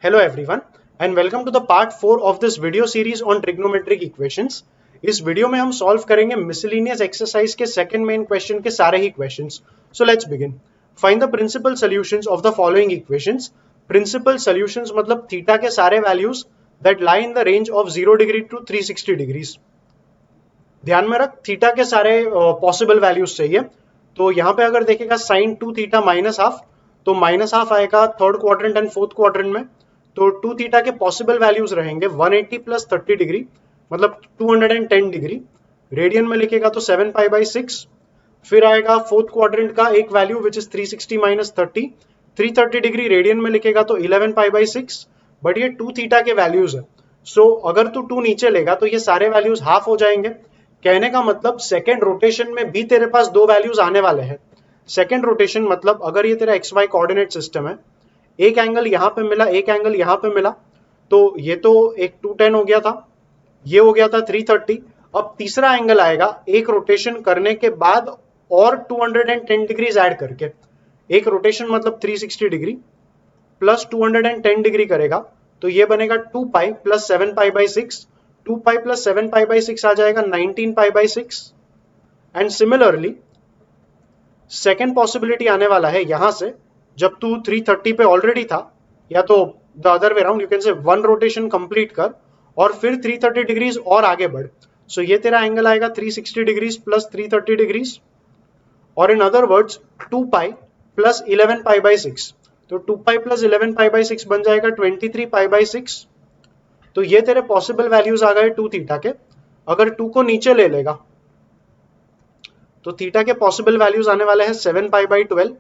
Hello everyone and welcome to the part 4 of this video series on trigonometric equations. इस video में हम solve करेंगे miscellaneous exercise के second main question के सारे ही questions. So let's begin. Find the principal solutions of the following equations. Principal solutions मतलब theta के सारे values that lie in the range of 0 degree to 360 degrees. ध्यान में रख, थीटा के सारे पॉसिबल वैल्यूज चाहिए. तो यहाँ पे अगर देखेगा sin 2 थीटा माइनस हाफ, तो माइनस हाफ आएगा third quadrant and fourth quadrant में. तो 2 थीटा के पॉसिबल वैल्यूज रहेंगे 180 प्लस 30 डिग्री मतलब 210 डिग्री. रेडियन में लिखेगा तो 7 पाई बाई 6. फिर आएगा फोर्थ क्वाड्रेंट का एक value which is 360 minus 30, 330 degree. Radian में लिखेगा तो 11 पाई बाई 6. बट ये 2 थीटा के वैल्यूज है. सो अगर तू 2 नीचे लेगा तो ये सारे वैल्यूज हाफ हो जाएंगे. कहने का मतलब सेकेंड रोटेशन में भी तेरे पास 2 वैल्यूज आने वाले हैं. सेकेंड रोटेशन मतलब अगर ये तेरा एक्स वाई कोऑर्डिनेट सिस्टम है, एक एंगल यहां पे मिला, एक एंगल यहां पे मिला, तो ये तो एक 210 हो गया था, ये हो गया था 330. अब तीसरा एंगल आएगा एक रोटेशन करने के बाद और 210 डिग्रीज ऐड करके. एक रोटेशन मतलब 360 डिग्री प्लस 210 डिग्री करेगा तो ये बनेगा 2 pi plus 7 pi by 6. 2 pi plus 7 pi by 6 आ जाएगा 19 पाई by 6. And similarly second possibility आने वाला है यहां से, जब तू 330 पे ऑलरेडी था, या तो the other way round, you can say 1 rotation complete कर और फिर 330 डिग्रीज और आगे बढ़. सो ये तेरा एंगल आएगा 360 डिग्रीज प्लस 330 डिग्रीज, और in other words 2 pi plus 11 pi by 6. तो 2 पाई प्लस 11 पाई बाई 6 बन जाएगा 23 पाई बाई 6. तो ये तेरे पॉसिबल वैल्यूज आ गए 2 थीटा के. अगर 2 को नीचे ले लेगा तो थीटा के पॉसिबल वैल्यूज आने वाले हैं 7 पाई बाई 12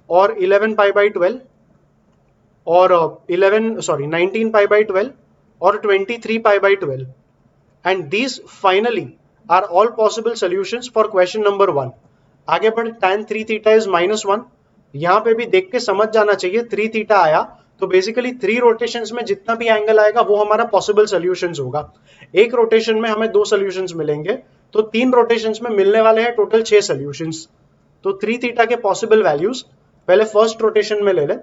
और 11 पाई बाई 12 और 19 पाई बाई 12 और 23 pi by 12. And these finally are all possible solutions for question number 1. आगे बढ़. tan 3 theta is -1. यहाँ पे भी देख के समझ जाना चाहिए 3 थीटा आया तो बेसिकली 3 रोटेशंस में जितना भी एंगल आएगा वो हमारा पॉसिबल सॉल्यूशंस होगा. एक रोटेशन में हमें 2 सॉल्यूशंस मिलेंगे, तो 3 रोटेशंस में मिलने वाले हैं टोटल 6 सॉल्यूशंस. तो 3 थीटा के पॉसिबल वैल्यूज पहले फर्स्ट रोटेशन में ले ले.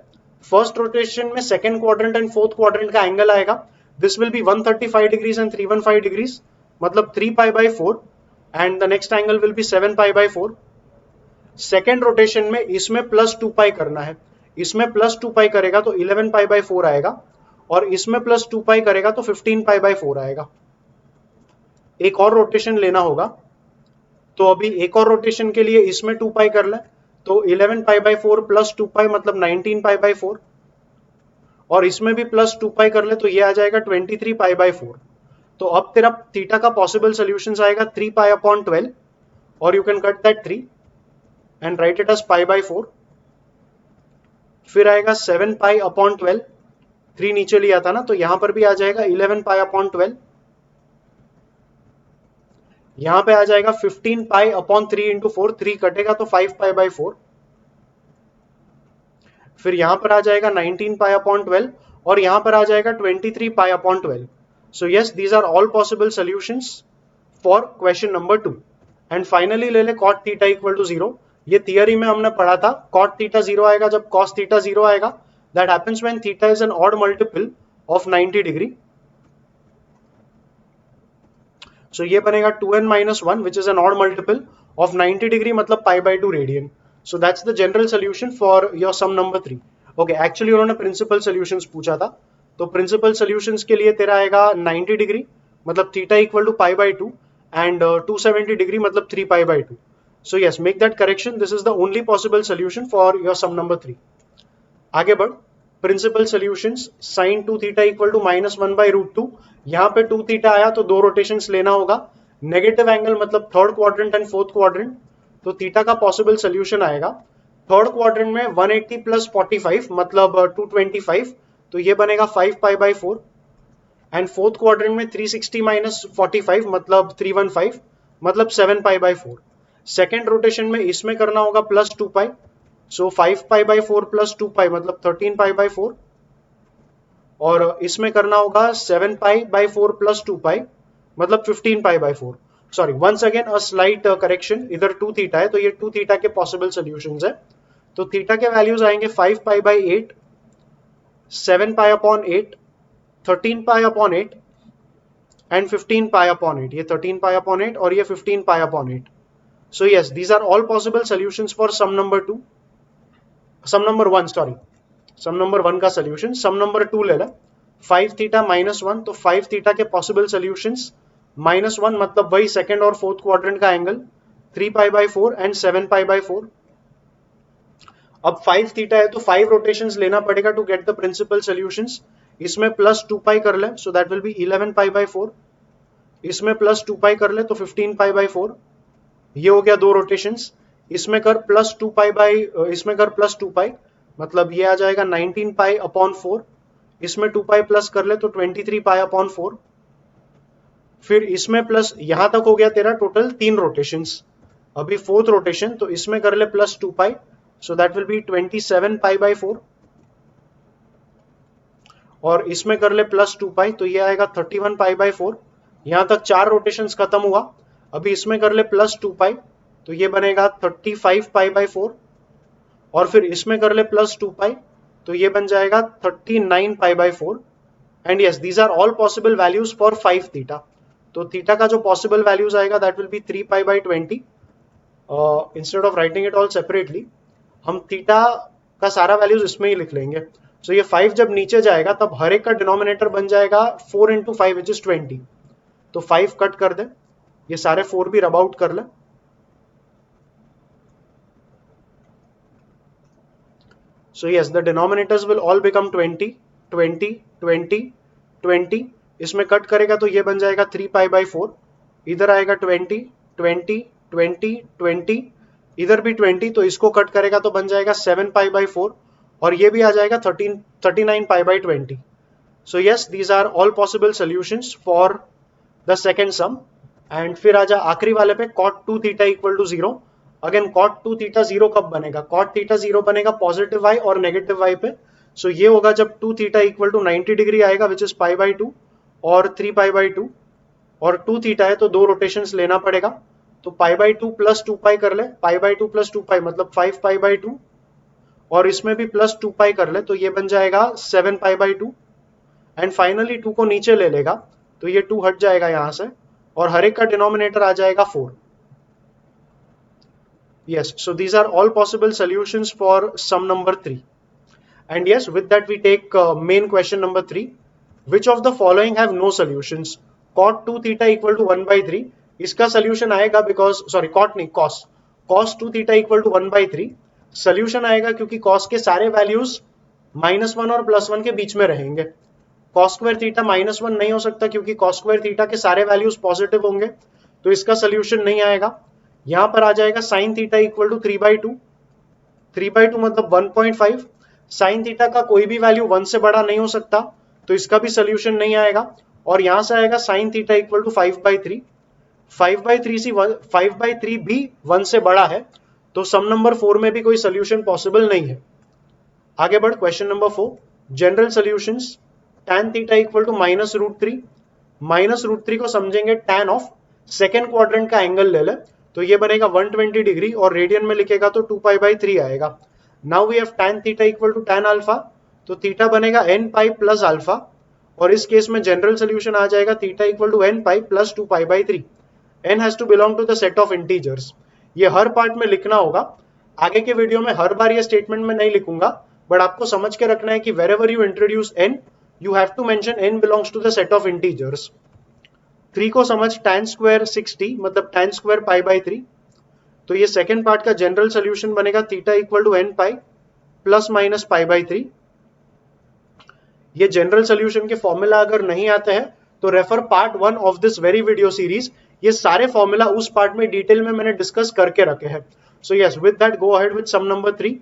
फर्स्ट रोटेशन में second quadrant and fourth quadrant का एंगल आएगा. This will B 135 degrees and 315 degrees मतलब 3 pi by 4 and the next angle will be 7 pi by 4. Second rotation में इसमें प्लस 2 पाई करना है. इसमें प्लस 2 पाई करेगा तो 11 पाई बाई 4 आएगा, और इसमें प्लस 2 पाई करेगा तो 15 पाई बाई 4 आएगा. एक और रोटेशन लेना होगा, तो अभी एक और रोटेशन के लिए इसमें 2 पाई कर ले तो 11 पाई बाई 4 प्लस 2 पाई मतलब 19 पाई बाई 4, और इसमें भी प्लस 2 पाई कर ले तो ये आ जाएगा 23 पाई बाई 4. तो अब तेरा थीटा का पॉसिबल सॉल्यूशंस आएगा 3 पाई अपॉन 12, और you can cut that 3 and write it as pi by 4. फिर आएगा 7 पाई अपॉन 12, 3 नीचे लिया था ना तो यहां पर भी आ जाएगा 11 पाई अपॉन 12. यहां पे आ जाएगा 15 पाई अपॉन 3 इंटू 4, 3 कटेगा तो 5 पाई बाई 4. फिर यहां पर आ जाएगा 19 पाई अपॉन 12 और यहां पर आ जाएगा 23 pi upon 12. So yes, these are all possible solutions for question number 2. And finally ले ले cot थीटा इक्वल टू 0. ये थियरी में हमने पढ़ा था cot थीटा 0 आएगा जब cos थीटा 0 आएगा. That happens when theta is an odd multiple of 90 degree. So ये बनेगा 2n minus 1 which is an odd multiple of 90 degree मतलब pi by 2 radian. So that's the general solution for your sum number 3. Okay, actually उन्होंने principal solutions पूछा था, तो principal solutions के लिए तेरा आएगा 90 डिग्री मतलब theta equal to pi by 2 and 270 degree मतलब 3 pi by 2. So yes, make that correction. This is the only possible solution for your sum number 3. आगे बढ़. Principal solutions sin 2 theta equal to -1 by √2. यहाँ पे 2 theta आया तो 2 rotations लेना होगा. Negative angle मतलब third quadrant and fourth quadrant, तो थीटा का पॉसिबल सॉल्यूशन आएगा. थर्ड क्वाड्रेंट में 180 प्लस 45 मतलब 225, तो ये बनेगा 5 पाई बाई 4. एंड फोर्थ क्वाड्रेंट में 360 माइनस 45 मतलब 315 मतलब 7 पाई बाई 4. सेकेंड रोटेशन में इसमें करना होगा plus 2 pi, so 5 pi by 4 plus 2 pi मतलब 13 पाई बाई 4, और इसमें करना होगा 7 पाई बाई 4 प्लस 2 पाई मतलब 15 pi by 4. Sorry, once again a slight correction, इधर 2 थीटा है तो ये 2 थीटा के पॉसिबल सॉल्यूशंस है. तो थीटा के वैल्यूज आएंगे 5 pi by 8, 7 pi upon 8, 13 pi upon 8 and 15 pi upon 8. ये 13 पाई अपॉन 8 और ये 15 pi upon 8. So yes, these are all possible solutions for sum number 2. Sum number 1, sorry. Sum number 1 का solution. Sum number 2 ले ले. 5 theta minus 1, तो 5 theta के possible solutions minus 1 मतलब वही second और fourth quadrant का angle, 3 pi by 4 and 7 pi by 4. अब 5 theta है तो 5 rotations लेना पड़ेगा to get the principal solutions. इसमें plus 2 pi कर ले, so that will be 11 pi by 4. इसमें plus 2 pi कर ले तो 15 pi by 4. ये हो गया 2 रोटेशंस. इसमें कर प्लस 2 पाई बाई, इसमें कर प्लस 2 पाई, मतलब ये आ जाएगा 19 पाई अपॉन 4. इसमें 2 पाई प्लस कर ले तो 23 पाई अपॉन 4. फिर इसमें प्लस, यहां तक हो गया तेरा टोटल 3 रोटेशंस. अभी 4th रोटेशन, तो इसमें कर ले plus 2 pi, so that will B 27 pi by 4. और इसमें कर ले प्लस 2 पाई, तो ये आएगा 31 पाई बाई 4. यहां तक 4 रोटेशंस खत्म हुआ. अभी इसमें कर ले प्लस 2 पाई, तो ये बनेगा 35 पाई बाई 4. और फिर इसमें कर ले प्लस 2 पाई, तो ये बन जाएगा 39 pi by 4. And yes, these are all possible values for 5 theta. तो थीटा का जो पॉसिबल वैल्यूज आएगा that will be 3 pi by 20. Instead of writing it all separately, हम थीटा का सारा वैल्यूज इसमें ही लिख लेंगे. सो ये 5 जब नीचे जाएगा तब हर एक का डिनोमिनेटर बन जाएगा 4 इंटू 5 विच इज 20. तो 5 कट कर दे, ये सारे 4 भी रब आउट कर ले. So yes, the denominators will all become 20, 20, 20, 20. इसमें कट करेगा तो ये बन जाएगा 3 पाई बाई 4. इधर आएगा 20, 20, 20, 20. इधर भी 20, तो इसको कट करेगा तो बन जाएगा 7 पाई बाई 4. और ये भी आ जाएगा 39 pi by 20. So yes, these are all possible solutions for the second sum. And फिर आजा आखिरी वाले पे, cot 2 theta equal to 0. Again cot 2 theta 0 कब बनेगा? cot theta 0 बनेगा पॉजिटिव y और नेगेटिव y पे. सो ये होगा जब 2 theta इक्वल टू 90 डिग्री आएगा विच इज पाई बाई 2 और 3 पाई बाई 2. और 2 theta है तो 2 रोटेशंस लेना पड़ेगा. तो पाई बाई 2 प्लस 2 पाई कर ले, पाई बाई 2 प्लस 2 पाई मतलब 5 पाई बाई 2. और इसमें भी प्लस 2 पाई कर ले तो ये बन जाएगा 7 पाई बाई 2. एंड फाइनली 2 को नीचे ले लेगा तो ये 2 हट जाएगा यहां से और हर एक का डिनोमिनेटर आ जाएगा 4. Yes, so these are all possible solutions for sum number 3. And yes, with that we take main question number 3. Which of the following have no solutions? Cot 2 theta equal to 1 by 3. इसका solution आएगा because, sorry, cot नहीं, cos. Cos 2 theta equal to 1 by 3. Solution आएगा क्योंकि cos के सारे values -1 और +1 के बीच में रहेंगे. cos स्क्वायर थीटा -1 नहीं हो सकता क्योंकि cos स्क्वायर थीटा के सारे वैल्यूज पॉजिटिव होंगे, तो इसका सोल्यूशन नहीं आएगा. यहां पर आ जाएगा sin थीटा इक्वल टू 3/2. 3/2 मतलब 1.5. sin थीटा का कोई भी वैल्यू 1 से बड़ा नहीं हो सकता, तो इसका भी सोल्यूशन नहीं आएगा. और यहां से आएगा sin थीटा इक्वल टू 5/3. 5/3 भी 1 से बड़ा है, तो सम नंबर 4 में भी कोई सोल्यूशन पॉसिबल नहीं है. आगे बढ़, question number 4. General solutions. tan theta equal to -√3. -√3 को समझेंगे tan ऑफ सेकेंड क्वाड्रेंट का एंगल ले ले, तो ये बनेगा 120 डिग्री और रेडियन में लिखेगा तो 2 पाई बाई 3 आएगा. Now we have tan theta equal to tan alpha, तो थीटा बनेगा n पाई प्लस अल्फा. और इस केस में जनरल सोल्यूशन आ जाएगा theta equal to n pi plus 2 pi by 3. n has to belong to the set of integers. ये हर part में लिखना होगा. आगे के वीडियो में हर बार ये स्टेटमेंट में नहीं लिखूंगा, बट आपको समझ के रखना है कि wherever you introduce n, you have to mention n belongs to the set of integers. 3 को समझ, tan स्क्वायर 60 मतलब tan स्क्वायर पाई बाई 3. तो ये सेकेंड पार्ट का जनरल सोल्यूशन बनेगा theta equal to n pi plus minus pi by 3. ये general solution के formula अगर नहीं आते हैं तो refer part 1 of this very video series. ये सारे फॉर्मूला उस पार्ट में डिटेल में मैंने डिस्कस करके रखे हैं. So yes, with that go ahead with some number 3.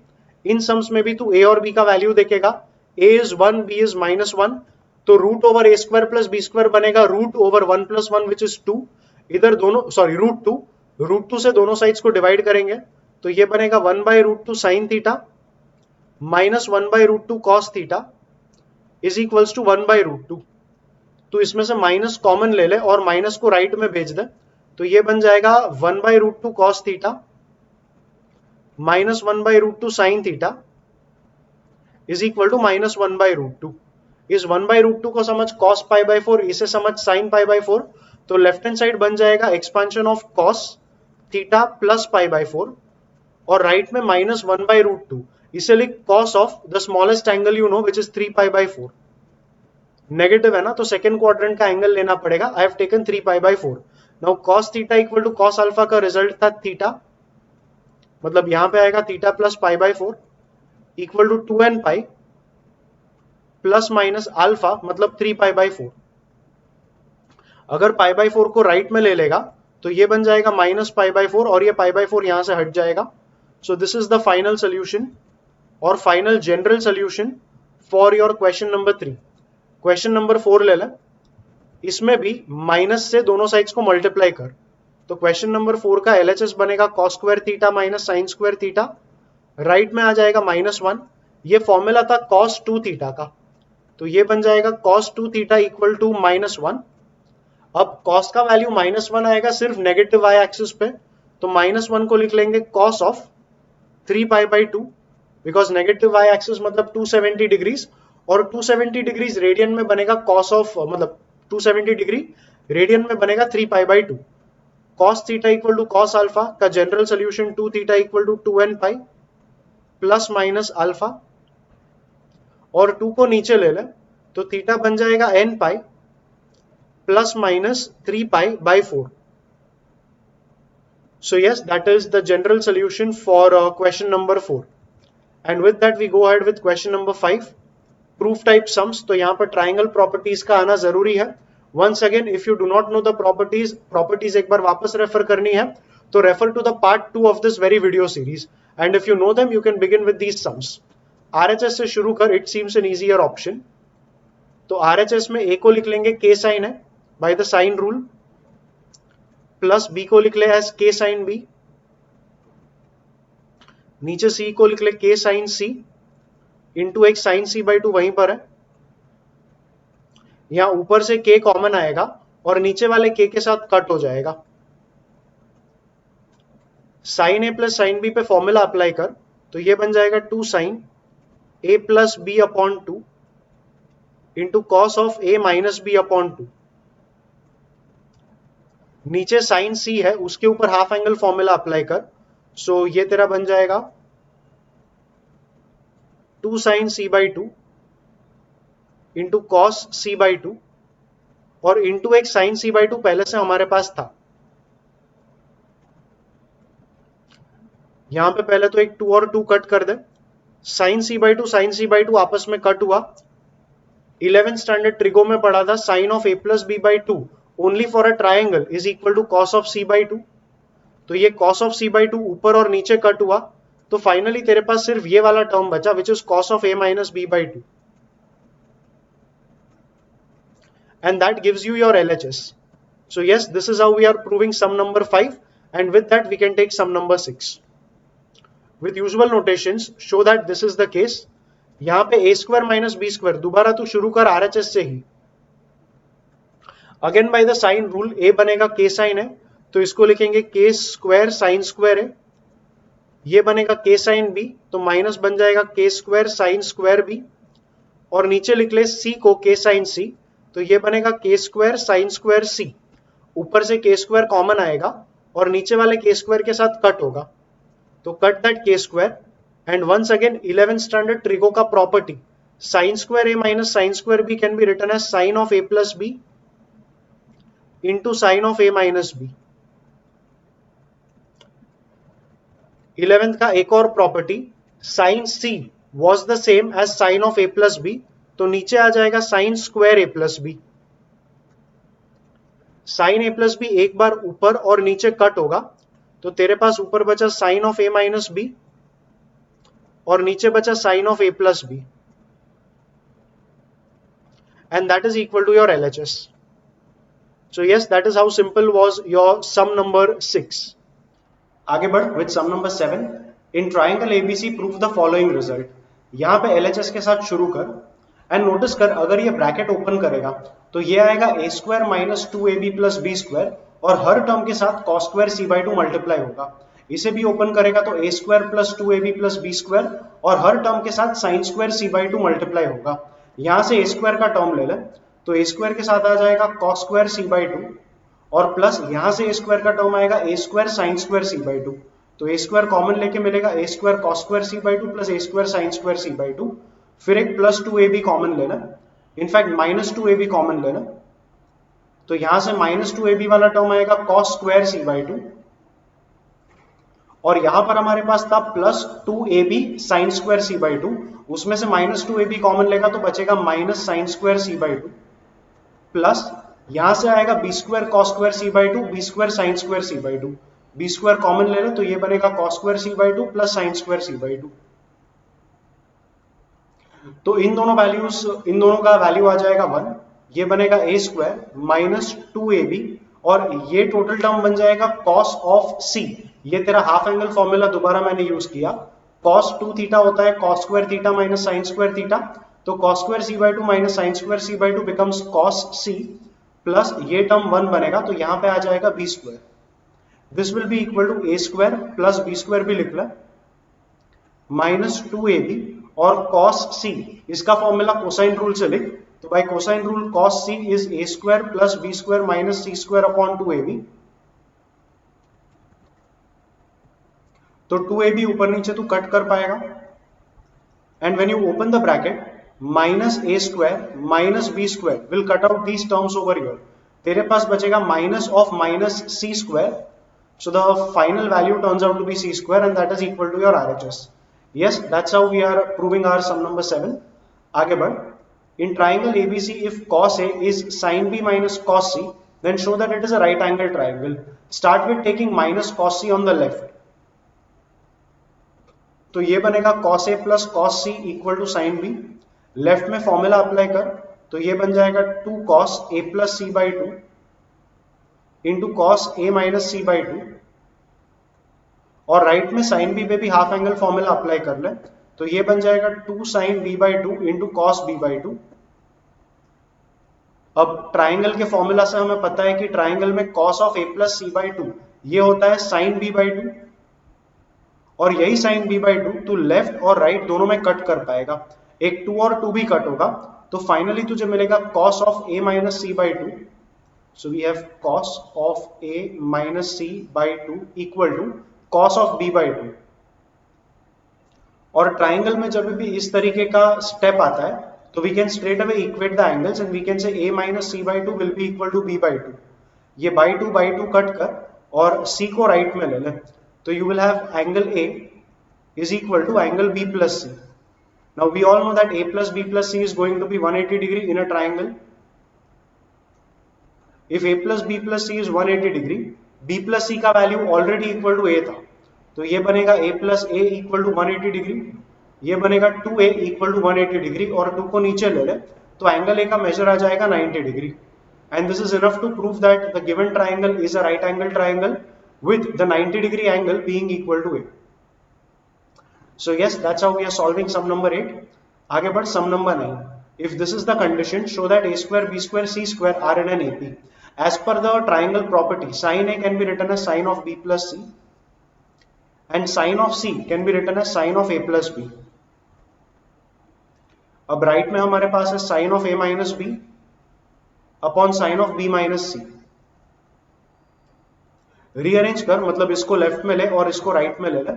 इन सम्स में भी तू a और b का वैल्यू देखेगा. a is 1, b is -1, तो root over a square plus b square बनेगा root over 1 plus 1 which is 2. इधर दोनों, सॉरी, रूट 2 से दोनों साइड्स को डिवाइड करेंगे तो ये बनेगा 1/√2 sine theta minus 1/√2 cos theta is equals to 1/√2. तो इसमें से माइनस कॉमन ले ले और माइनस को राइट में भेज दे, तो ये बन जाएगा 1/√2 cos theta minus 1/√2 sine theta is equal to -1/√2। इस 1/√2 को समझ cos π/4, इसे समझ sin π/4, तो लेफ्ट हैंड साइड बन जाएगा expansion of cos theta plus π/4 और राइट में -1/√2, इसे लिख cos of the smallest angle you know which is 3π/4। Negative है ना, तो सेकेंड क्वाड्रेंट का एंगल लेना पड़ेगा। I have taken 3π/4। Now cos theta equal to cos alpha का रिजल्ट था थीटा, मतलब यहां पे आएगा theta plus π/4 equal to 2n pi plus minus alpha, मतलब 3π/4। अगर π/4 को राइट में ले लेगा तो ये बन जाएगा -π/4 और ये π/4 यहां से हट जाएगा। So this is the final solution और final general solution for your question number 3। Question number 4 ले लें, इसमें भी माइनस से दोनों साइड्स को मल्टीप्लाई कर, तो क्वेश्चन नंबर 4 का LHS बनेगा cos square theta minus sine square theta, right में आ जाएगा -1। ये फॉर्मूला था cos 2 थीटा का, तो ये बन जाएगा cos 2 थीटा इक्वल टू -1। अब cos का वैल्यू -1 आएगा सिर्फ नेगेटिव y एक्सिस पे, तो -1 को लिख लेंगे cos of 3π/2, because negative y axis मतलब 270 डिग्रीज, और 270 डिग्रीज रेडियन में बनेगा cos ऑफ, मतलब 270 डिग्री रेडियन में बनेगा 3π/2। cos theta equal to cos alpha का general solution 2 theta equal to 2n pi plus minus alpha, और 2 को नीचे ले लें तो थीटा बन जाएगा n pi plus minus 3π/4। So yes, that is the general solution for question number 4. And with that we go ahead with question number 5, proof type sums। तो यहाँ पर ट्राइंगल प्रॉपर्टीज का आना जरूरी है। Once again, if you do not know the properties एक बार वापस refer करनी है तो refer to the part 2 of this very video series, and if you know them you can begin with these sums. RHS से शुरू कर, it seems an easier option. तो RHS में A को लिख लेंगे k साइन है by the sine rule, plus B को लिख ले एज k साइन B, नीचे C को लिख ले k साइन C इंटू एक साइन C/2 वहीं पर है। यहां ऊपर से k कॉमन आएगा और नीचे वाले k के साथ कट हो जाएगा। Sine A plus sine B पे फॉर्मूला अप्लाई कर, तो ये बन जाएगा 2 sine A plus B upon 2 into cos of A minus B upon 2। नीचे साइन C है, उसके ऊपर हाफ एंगल फॉर्मूला अप्लाई कर, सो ये तेरा बन जाएगा 2 sign C/2 into cos C/2 और इंटू एक साइन C/2 पहले से हमारे पास था। यहां पे पहले तो एक 2 और 2 कट कर दे, साइन C/2 आपस में कट हुआ। 11th स्टैंडर्ड ट्रिगो में पढ़ा था sine of A plus B/2 only for a triangle is equal to cos of C/2। तो ये कॉस ऑफ C/2 ऊपर और नीचे कट हुआ, तो फाइनली तेरे पास सिर्फ ये वाला टर्म बचा which is cos of A minus B/2, and that gives you your LHS. So yes, this is how we are proving sum number 5, and with that we can take sum number 6. With usual notations, show that this is the case. यहाँ पे a square minus b square, दोबारा तू शुरू कर RHS से ही। Again by the sine rule, a बनेगा k sin है, तो इसको लिखेंगे k square sin square है। ये बनेगा k sin b, तो माइनस बन जाएगा k square sin square b, और नीचे लिख ले c को k sin c, तो ये बनेगा k square sine square c। ऊपर से k स्क्वायर कॉमन आएगा और नीचे वाले k स्क्वायर के साथ कट होगा, तो cut that k square. And once again 11th standard trigo का property, sine square a minus sine square b can be written as sine of a plus b into sine of a minus b। 11th का एक और property, sine c was the same as sine of a plus b, तो नीचे आ जाएगा sine square A plus b. Sine A plus b एक बार ऊपर और नीचे कट होगा, तो तेरे पास ऊपर बचा sine of A minus b और नीचे बचा sine of A plus b, and that is equal to your LHS. So yes, that is how simple was your sum number 6. आगे बढ़ with sum number 7. In triangle ABC prove the following result. यहां पे LHS के साथ शुरू कर and notice कर, अगर ये ब्रैकेट ओपन करेगा तो ये आएगा a square minus 2ab plus B square, और हर टर्म के साथ cos स्क्वायर C/2 मल्टीप्लाई होगा। इसे भी ओपन करेगा तो a square plus 2ab plus B square, और हर टर्म के साथ sine square c by two multiply होगा। यहां से ए स्क्वायर का टर्म ले लें तो ए स्क्वायर के साथ आ जाएगा cos square c by two, और प्लस यहां से ए स्क्वायर का टर्म आएगा a square sine square c by two. तो ए स्क्वायर कॉमन लेके मिलेगा a square cos square c by two plus A square sine square c by two. फिर एक प्लस 2ab कॉमन लेना, in fact minus 2ab common लेना, तो यहां से माइनस 2ab वाला टर्म आएगा cos square c by two, और यहां पर हमारे पास था plus 2ab sine square c by two, उसमें से माइनस 2ab कॉमन लेगा तो बचेगा minus sine square c by two, plus यहां से आएगा B square cos square c by two b square sine square c by two, b square common ले लें तो ये बनेगा cos square c by two plus sine square c by two. तो इन दोनों का वैल्यू आ जाएगा 1, ये बनेगा ए स्क्वायर माइनस 2ab, और ये टोटल टर्म बन जाएगा कॉस ऑफ सी। ये तेरा हाफ एंगल फॉर्मूला दोबारा मैंने यूज किया, कॉस 2 थीटा होता है cos square theta minus sine square theta, तो cos square c by two minus sine square c by two becomes cos c, plus ये टर्म 1 बनेगा तो यहां पे आ जाएगा B square. This will be equal to a square plus B square भी लिख ले माइनस 2ab, और कॉस सी इसका फॉर्मूला कोसाइन रूल से लिख, तो by cosine rule cos c is a square plus B square minus C square upon 2ab। तो 2ab ऊपर नीचे तू कट कर पाएगा, and when you open the bracket minus A square minus B square will cut out these terms over here, तेरे पास बचेगा minus of minus C square, so the final value turns out to be c square and that is equal to your RHS. Yes, that's how we are proving our sum number 7. आगे बढ़, in triangle ABC if cos A is sin B minus cos C then show that it is a right angle triangle. Start with taking minus cos C on the left. तो ये बनेगा cos A plus cos C equal to sin B. Left में formula apply कर तो ये बन जाएगा 2 cos A plus C by 2 into cos A minus C by two, और राइट में साइन बी पे भी हाफ एंगल फॉर्मूला अप्लाई कर ले तो ये बन जाएगा 2 sine b by two into cos b by two. अब ट्राइंगल के फॉर्मूला से हमें पता है कि ट्राइंगल में cos of a plus C by two ये होता है साइन बी बाई टू, और यही साइन बी बाई टू तू लेफ्ट और राइट दोनों में कट कर पाएगा, एक 2 और 2 भी कट होगा, तो फाइनली तुझे मिलेगा cos of A minus C by two. So we have cos of A minus C by 2 equal to cos of B by 2. और ट्राइंगल में जब भी इस तरीके का स्टेप आता है तो we can straight away equate the angles and we can say A minus C by 2 will be equal to B by 2. ये by 2 कट कर और C को राइट में ले ले तो you will have angle A is equal to angle B plus C. Now we all know that A plus B plus C is going to be 180 degree in a triangle. If A plus B plus C is 180 degree, B plus C का value already equal to A था, तो ये बनेगा A plus A equal to 180 degree, ये बनेगा 2A equal to 180 degree, और 2 को नीचे ले ले तो एंगल A का मेजर आ जाएगा 90 degree, and this is enough to prove that the given triangle is a right angle triangle with the 90 degree angle being equal to A. So yes, that's how we are solving sum number 8. आगे बढ़ sum number 9. If this is the condition, show that A square, B square, C square are in an AP. As per the triangle property, sin A can be written as sin of B plus C and sin of C can be written as sin of A plus B. अब right में हमारे पास है sin of A minus B upon sin of B minus C. Rearrange कर, मतलब इसको left में ले और इसको राइट में ले ले,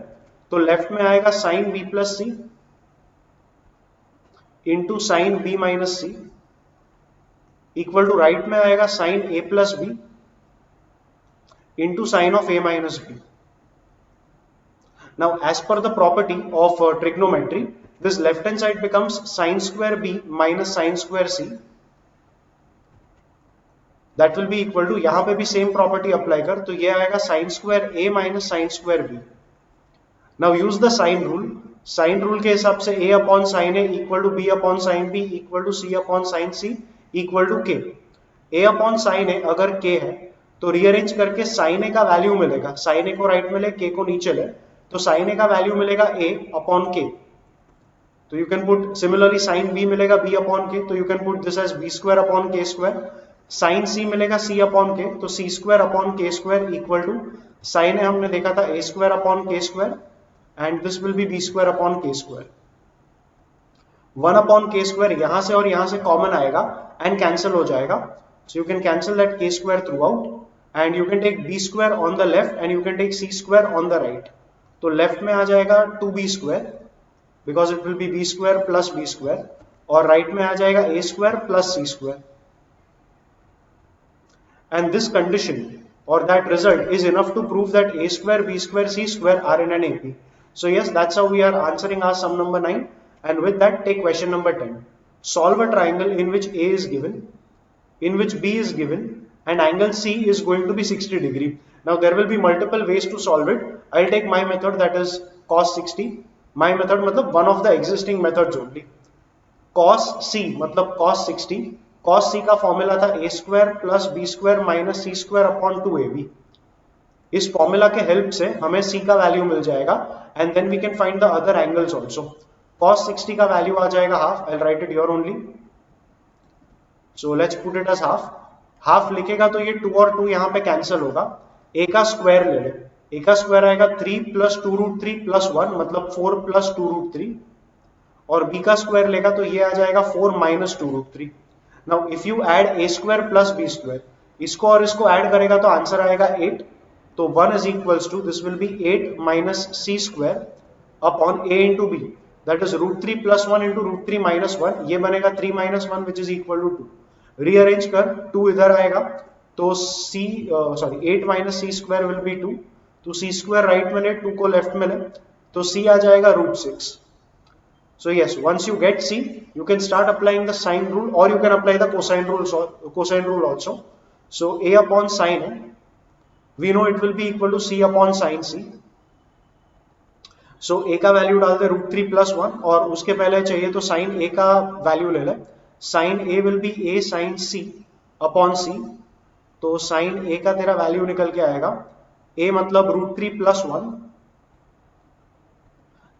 तो लेफ्ट में आएगा sin B plus C इंटू sin B minus C equal to right में आएगा sine A plus B into sine of A minus B. Now as पर the property of trigonometry this left hand side becomes sine square B minus sine square C, that will be equal to, यहां पे भी same property apply कर तो ये आएगा sine square A minus sine square b. Now use the sine rule, sine rule के हिसाब से a upon sine a equal to b upon sine b equal to c upon sine c equal to k. A upon sine ए अगर के है तो rearrange करके sign ए का value मिलेगा, साइन ए को राइट में ले के को नीचे ले तो साइन ए का वैल्यू मिलेगा ए अपॉन के, तो you can put similarly sine B मिलेगा बी अपॉन के, तो you can put this as B square upon के स्क्वायर. साइन सी मिलेगा सी अपॉन के, तो सी स्क्वायर अपॉन के square equal to sine A हमने देखा था A square upon के square and this will be B square upon के square. 1 upon के स्क्वायर यहां से और यहां से कॉमन आएगा एंड कैंसिल हो जाएगा, so you can cancel that k square throughout and you can take b square on the left and you can take c square on the right. तो left में आ जाएगा 2b square because it will be B square plus B square, और right में आ जाएगा a square plus C square. And this condition or that result is enough to prove that a square, b square, c square are in an AP. So yes, that's how we are answering our sum number 9. And with that, take question number 10. Solve a triangle in which A is given, in which B is given, and angle C is going to be 60 degree. Now there will be multiple ways to solve it. I'll take my method, that is cos 60. My method matlab one of the existing methods only. Cos C matlab cos 60. cos c का formula था a square plus B square minus C square upon 2ab। इस formula के help से हमें c का value मिल जाएगा and then we can find the other angles also. cos 60 का वैल्यू आ जाएगा half, I will write it here only, so let's put it as half. Half लिखेगा तो ये 2 और 2 यहाँ पे कैंसिल होगा, a का स्क्वायर ले ले, a का स्क्वायर आएगा 3 प्लस 2 रूट 3 प्लस 1 मतलब 4 प्लस 2 रूट 3, और b का स्क्वायर लेगा तो ये आ जाएगा 4 minus 2 root 3। Now if you add a square plus b square, इसको और इसको ऐड करेगा तो आंसर आएगा 8, तो 1 is equals to this will be 8 minus c square upon a into b, that is root 3 plus 1 into root 3 minus 1, ये बनेगा 3 minus 1 which is equal to 2। Rearrange कर, 2 इधर आएगा तो c 8 minus c square will be 2, तो c square right में ले, 2 को लेफ्ट में ले, तो c आ जाएगा root 6। So yes, once you get C, you can start applying the sine rule or you can apply the cosine rule also. So A upon sine A, we know it will be equal to C upon sine C. So A का value डाल दे root 3 plus 1 और उसके पहले चाहिए तो sine A का value ले ले, sine A will be A sin C upon C, तो साइन A का तेरा वैल्यू निकल के आएगा A मतलब रूट 3 प्लस 1,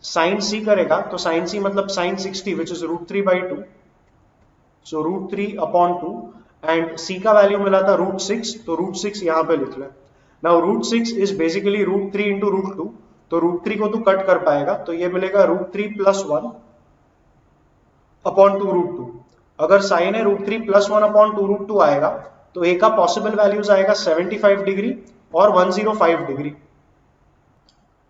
साइन सी करेगा तो साइन सी मतलब sine 60 which is root 3 by 2, so root 3 upon 2 and c का वैल्यू मिला था रूट 6, तो रूट 6 यहां पे लिख ले। Now root 6 is basically root 3 into root 2, तो रूट 3 को तू कट कर पाएगा तो ये मिलेगा रूट 3 प्लस 1 अपॉन 2 रूट 2। अगर साइन है रूट 3 प्लस 1 अपॉन 2 रूट 2 आएगा तो ए का पॉसिबल वैल्यूज आएगा 75 डिग्री और 105 डिग्री।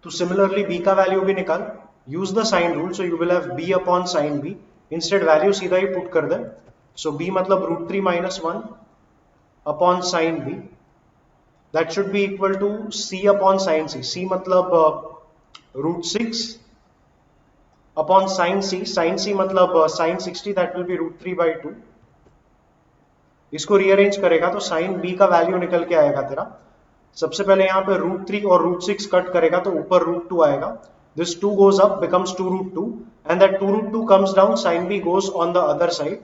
तो सिमिलरली बी का वैल्यू भी निकाल, use the sine rule, so you will have b upon sine b, instead value सीधा ही पुट कर दे, सो b मतलब root 3 minus 1 upon sine b, that should be equal to c upon sine c, c मतलब root 6 upon sine c मतलब sine 60, that will be root 3 by 2। इसको rearrange करेगा तो साइन b का value निकल के आएगा तेरा, सबसे पहले यहाँ पे रूट 3 और रूट 6 कट करेगा तो ऊपर रूट 2 आएगा, this 2 goes up becomes 2 root 2 and that 2 root 2 comes down, sin b goes on the other side,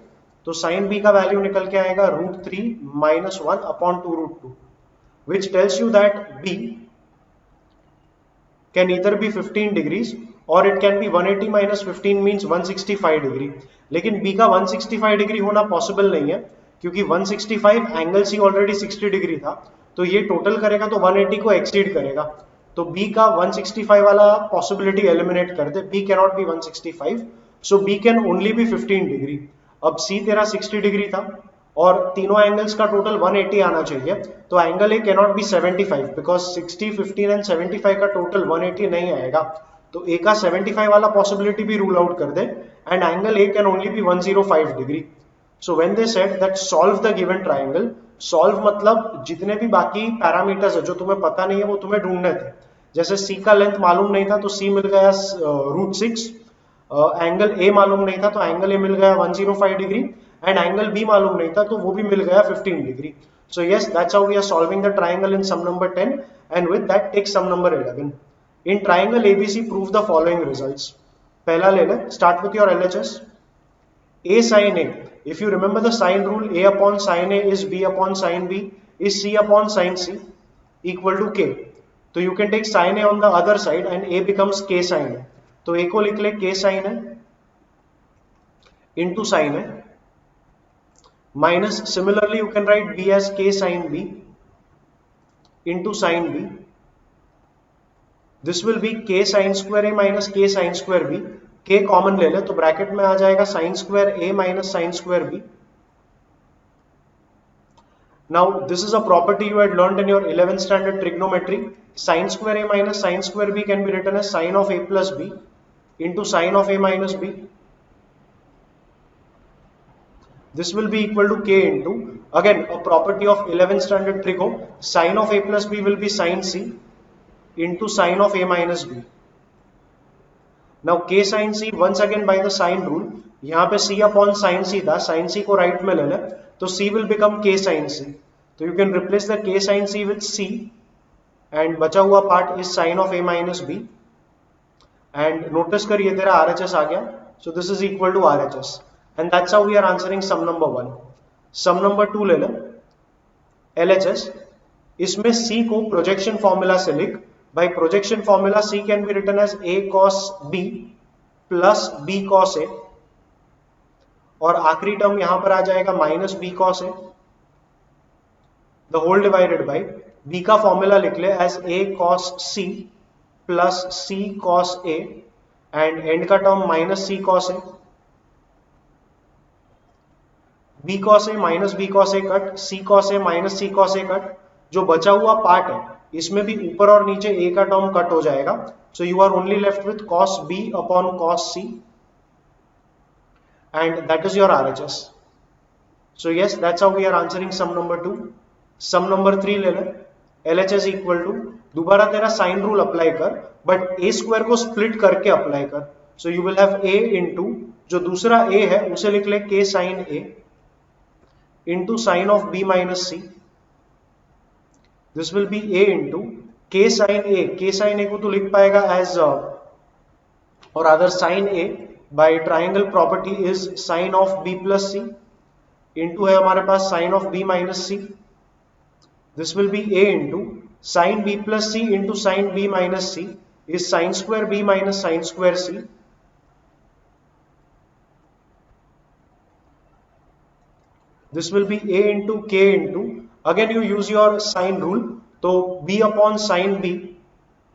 तो sin b का वैल्यू निकल के आएगा root 3 minus 1 upon 2 root 2, which tells you that b can either be 15 degrees or it can be 180 minus 15 means 165 degree। लेकिन b का 165 degree होना possible नहीं है क्योंकि 165 एंगल सी ऑलरेडी 60 डिग्री था, तो ये टोटल करेगा तो 180 को एक्सीड करेगा, तो b का 165 वाला पॉसिबिलिटी एलिमिनेट कर दे, b cannot be 165, so b can only be 15 degree. अब c तेरा 60 डिग्री था और तीनों एंगल्स का टोटल 180 आना चाहिए, तो angle A cannot be 75 because 60, 15 and 75 का टोटल 180 नहीं आएगा, तो a का 75 वाला पॉसिबिलिटी भी रूल आउट कर दे and angle a can only be 105 degree. So when they said that solve the given triangle, solve मतलब जितने भी बाकी पैरामीटर्स है जो तुम्हें पता नहीं है वो तुम्हें ढूंढने थे, जैसे c का लेंथ मालूम नहीं था तो c मिल गया रूट 6, एंगल a मालूम नहीं था तो एंगल a मिल गया 105 डिग्री एंड एंगल b मालूम नहीं था तो वो भी मिल गया 15 degree. So yes, that's how we are solving the triangle in some number 10 and with that take some number 11। In triangle ABC prove the following results. पहला ले ले, start with your LHS. a sin a, if you remember the sine rule, a upon sin a is b upon sin b is c upon sin c equal to k, तो you can take sin a on the other side and a becomes k sin a, तो a को लिख ले k sin a into sin a, minus, similarly you can write b as k sin b into sin b. This will B k sin square a minus k sin square b. k common ले ले तो bracket में आ जाएगा sin square a minus sin square b. Now this is a property you had learned in your 11th standard trigonometry. Sin square a minus sin square b can be written as sin of a plus b into sin of a minus b. This will be equal to k into, again a property of 11th standard trigo, sin of a plus b will be sin c into sin of a minus b. Now k sin c, once again by the sin rule, यहाँ पे c upon sin c था, sin c को right में ले ले तो c will become k sin c. तो you can replace the k sin c with c and बचा हुआ part is sin of a minus b. And notice कर ये तेरा RHS आ गया. So this is equal to RHS. And that's how we are answering sum number 1. Sum number 2 ले ले LHS. इसमें c को प्रोजेक्शन फॉर्मूला से लिख. By projection formula c can be written as a cos b plus b cos a, और आखिरी term यहां पर आ जाएगा minus b cos a, the whole divided by b का फॉर्मूला लिख ले as a cos c plus c cos a end end का term minus c cos a. b cos a minus b cos a cut, c cos a minus c cos a cut. जो बचा हुआ part है इसमें भी ऊपर और नीचे a का टर्म कट हो जाएगा. So you are only left with cos b upon cos c and that is your RHS. So yes, that's how we are answering some number 2. Some number 3 ले ले. LHS इक्वल टू, दोबारा तेरा sine rule apply कर but a square को split करके apply कर. So you will have a into जो दूसरा a है उसे लिख ले k sine a into sine of b minus c. This will be a into k sin a. k sin a को तो लिख पाएगा as or rather sin a by triangle property is sin of b plus c into है हमारे पास sin of b minus c. This will be a into sin b plus c into sin b minus c is sin square b minus sin square c. This will be a into k into, again you use your sine rule. तो b upon sine b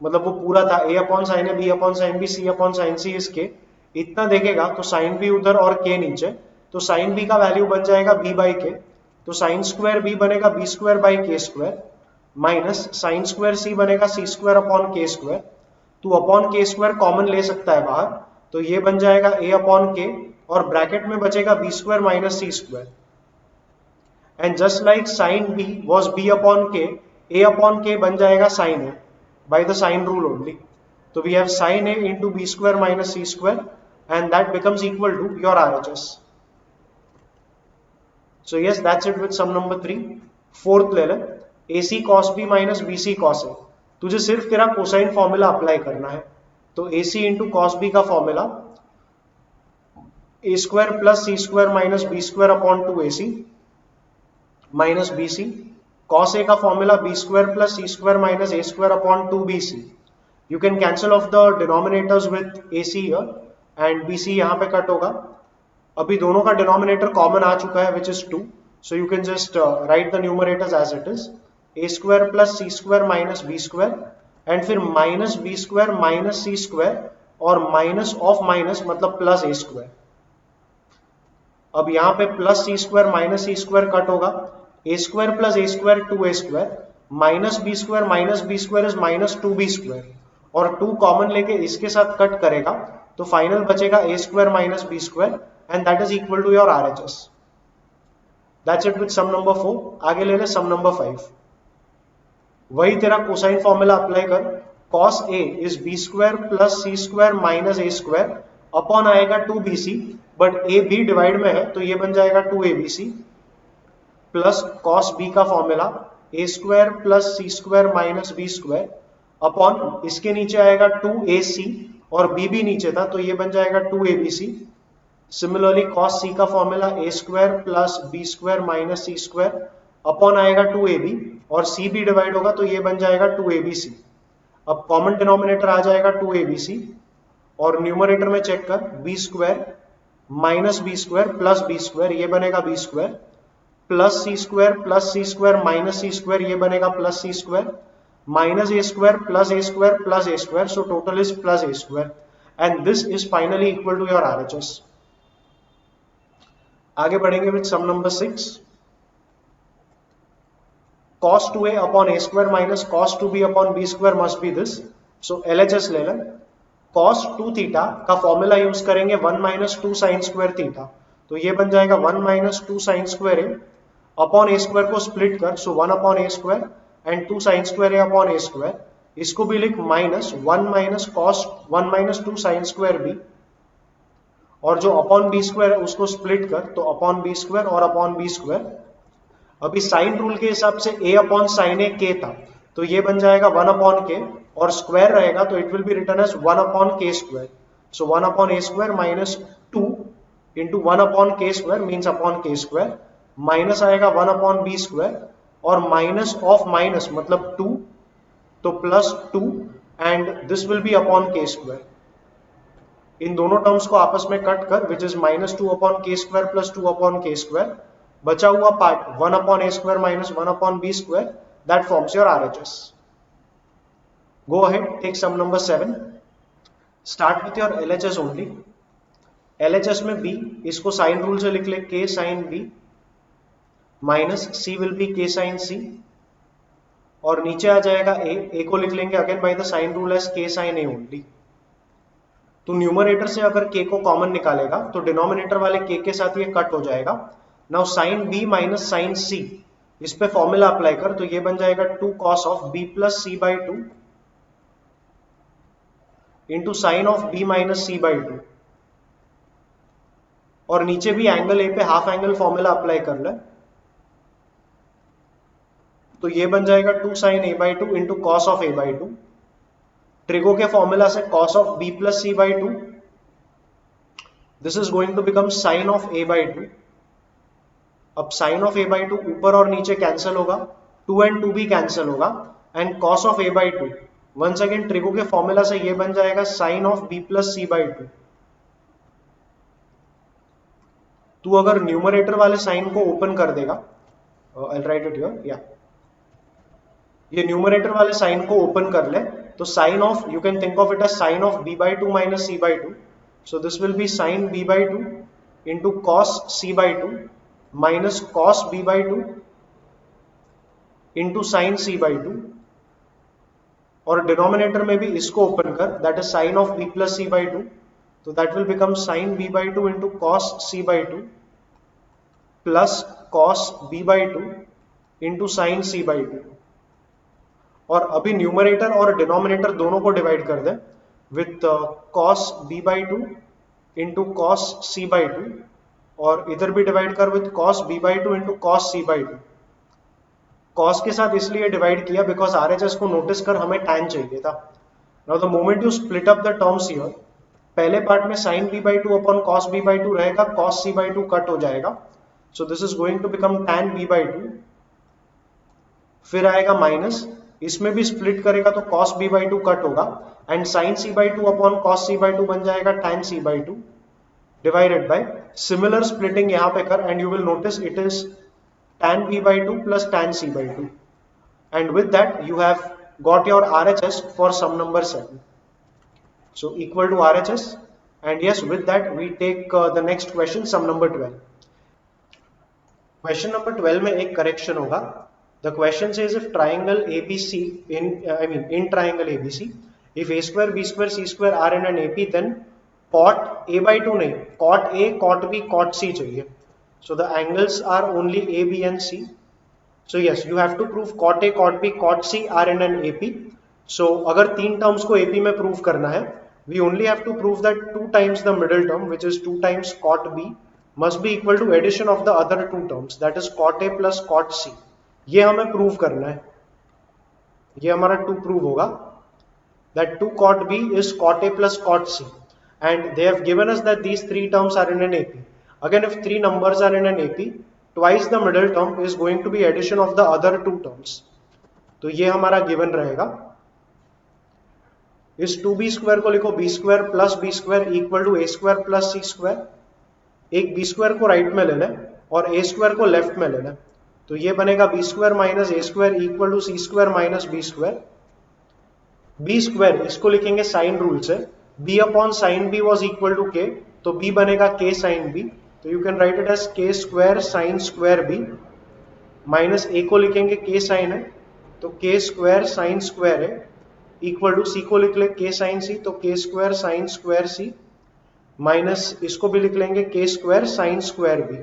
मतलब वो पूरा था a upon sine a, b upon sine b, c upon sine c इस k. इतना देखेगा तो sign b उधर और k नीचे, तो साइन b का वैल्यू बन जाएगा b बाई k. तो साइन स्क्वायर b बनेगा b square by k square minus sine square c बनेगा c square upon k square. तू अपॉन k स्क्वायर कॉमन ले सकता है बाहर, तो ये बन जाएगा a अपॉन k और ब्रैकेट में बचेगा b square minus c square. And just like sin b was b upon k, a upon k बन जाएगा sin a by the sin rule only. So we have sin a into b square minus c square and that becomes equal to your RHS. So yes, that's it with sum number 3. Fourth ले ले ac cos b minus bc cos a. तुझे सिर्फ तेरा cosine formula apply करना है. तो ac into cos b का formula a square plus c square minus b square upon 2ac minus b c. Cos a का formula b square plus C square minus A square upon 2bc. You can cancel off the denominators with a c here and b c यहाँ पे cut होगा. अभी दोनों का denominator common आ चुका है which is 2. So you can just write the numerators as it is a square plus C square minus B square and फिर माइनस बी स्क्वायर माइनस सी स्क्वायर और माइनस ऑफ माइनस मतलब plus ए square. अब यहाँ पे plus सी square minus सी square cut होगा. A square plus A square 2a square minus B square is minus 2b square और 2 common लेके इसके साथ कट करेगा तो फाइनल बचेगा a square minus B square and that is equal to your RHS. That's it with some number 4. आगे ले ले सम नंबर 5. वही तेरा कोसाइन फॉर्मूला अप्लाई कर. cos a is b square plus c square minus a square upon आएगा 2bc but a b divide में है तो ये बन जाएगा 2abc प्लस cos b का formula a square plus c square minus b square upon इसके नीचे आएगा 2ac और b भी नीचे था तो ये बन जाएगा 2abc. सिमिलरली cos c का formula a square plus b square minus c square upon आएगा 2ab और c भी डिवाइड होगा तो ये बन जाएगा 2abc. अब कॉमन डिनोमिनेटर आ जाएगा 2abc और न्यूमरेटर में चेक कर b square minus B square plus B square ये बनेगा बी स्क्वायर प्लस सी स्क्वायर माइनस सी स्क्वायर, ये बनेगा plus C square minus A square plus A square plus A square, so total is plus A square and this is finally equal to your RHS. आगे बढ़ेंगे with some number 6। cos 2a upon a square minus cos 2b upon b square must be this, so LHS ले लें। cos 2 theta का formula use करेंगे 1 minus 2 sine square theta, तो ये बन जाएगा 1 minus 2 sine square A upon A square को split कर, so 1 upon A square and 2 sine square A upon A square, इसको भी लिख minus 1 minus cos 1 minus 2 sine square B, और जो अपॉन बी स्क्वायर है उसको स्प्लिट कर, तो अपॉन बी स्क्वायर और अपॉन बी स्क्वायर। अभी साइन रूल के हिसाब से a अपॉन साइन ए के था, तो ये बन जाएगा 1 अपॉन के और स्क्वायर रहेगा तो it will be written as 1 upon के square, so 1 upon A square minus 2 into 1 upon के स्क्वायर मीन्स अपॉन के स्क्वायर, माइनस आएगा 1 अपॉन बी स्क्वायर और माइनस ऑफ माइनस मतलब 2, तो plus 2 and this will be upon के square. इन दोनों टर्म्स को आपस में कट कर विच इज माइनस 2 अपॉन के स्क्वायर प्लस 2 अपॉन के स्क्वायर, बचा हुआ part 1 upon A square minus 1 upon B square, that forms your RHS. Go ahead, take some number 7, start with your LHS only. LHS में B, इसको sine rule से लिख ले k sine B minus C will be k sine C, और नीचे आ जाएगा A को लिख लेंगे again by the sine rule as k sine A only. तो न्यूमरेटर से अगर k को कॉमन निकालेगा तो डिनोमिनेटर वाले k के साथ ये कट हो जाएगा। Now sine b minus sine c, इस पे फॉर्मूला अप्लाई कर, तो ये बन जाएगा 2 cos of b plus C by 2 into sine of b minus C by 2, और नीचे भी एंगल a पे हाफ एंगल फॉर्मूला अप्लाई कर ले, तो ये बन जाएगा 2 sine a by 2 into cos of a by 2, trigo के फॉर्मूला से cos of b plus C by 2, this is going to become sine of a by 2। अब साइन ऑफ a बाई 2 ऊपर और नीचे कैंसिल होगा, 2 एंड 2 भी cancel होगा, and cos of a by 2 once again trigo के formula से ये बन जाएगा sine of b plus C by 2। तू अगर न्यूमरेटर वाले साइन को ओपन कर देगा, आई विल राइट इट हियर, या ये न्यूमरेटर वाले साइन को ओपन कर ले, तो sine of, you can think of it as sine of b by 2 minus C by 2, so this will be sine b by 2 into cos C by 2 minus cos b by 2 into sine c by 2, और denominator में भी इसको open कर, that is sine of b plus C by 2, तो that will become sine b by 2 into cos c by 2 plus cos b by 2 into sine c by 2, और अभी numerator और denominator दोनों को डिवाइड कर दे with cos b by 2 into cos c by 2, और इधर भी डिवाइड कर with cos b by 2 into cos c by 2। Cos के साथ इसलिए डिवाइड किया बिकॉज आरएचएस को नोटिस कर हमें tan चाहिए था। Now the moment you split up the terms here, पहले पार्ट में sin b by 2 upon cos b by 2 रहेगा, cos c बाई 2 कट हो जाएगा, so this is going to become tan b by 2, फिर आएगा minus, इसमें भी split करेगा तो cos b बाई 2 कट होगा, and sin c by 2 upon cos c by 2 बन जाएगा tan c by 2 divided by similar splitting यहां पे कर, and you will notice it is tan b by 2 plus tan c by 2, and with that you have got your RHS for some number 7, so equal to RHS, and yes with that we take the next question, some number 12। Question number 12 में एक correction होगा। The question says if triangle ABC in triangle ABC, if a square, b square, c square are in an AP, then cot a by 2 नहीं, cot a, cot b, cot c चाहिए। So the angles are only a, b and c. So yes, you have to prove cot a, cot b, cot c are in an AP. So अगर तीन terms को AP में prove करना है, we only have to prove that 2 times the middle term, which is 2 times cot b, must be equal to addition of the other 2 terms, that is cot a plus cot c. ये हमें prove करना है, ये हमारा 2 prove होगा, that 2 cot b is cot a plus cot c, and they have given us that these 3 terms are in an AP. Again, if 3 numbers are in an AP, twice the middle term is going to be addition of the other 2 terms. तो ये हमारा given रहेगा। इस 2b square को लिखो b square plus b square equal to a square plus c square, एक b square को right में ले लें और ए स्क्वायर को लेफ्ट में लेना है, तो ये बनेगा B square minus A square equal to c square minus B square. B square इसको लिखेंगे साइन रूल से, b upon sine b was equal to k, तो बी बनेगा के साइन बी, तो you can write it as k square sine square B, minus a को लिखेंगे k sine है, तो के स्क्वायर साइन स्क्वायर है, equal to c को लिख ले के साइन सी, तो k square sine square c, minus इसको भी लिख लेंगे के स्क्वायर साइन स्क्वायर बी।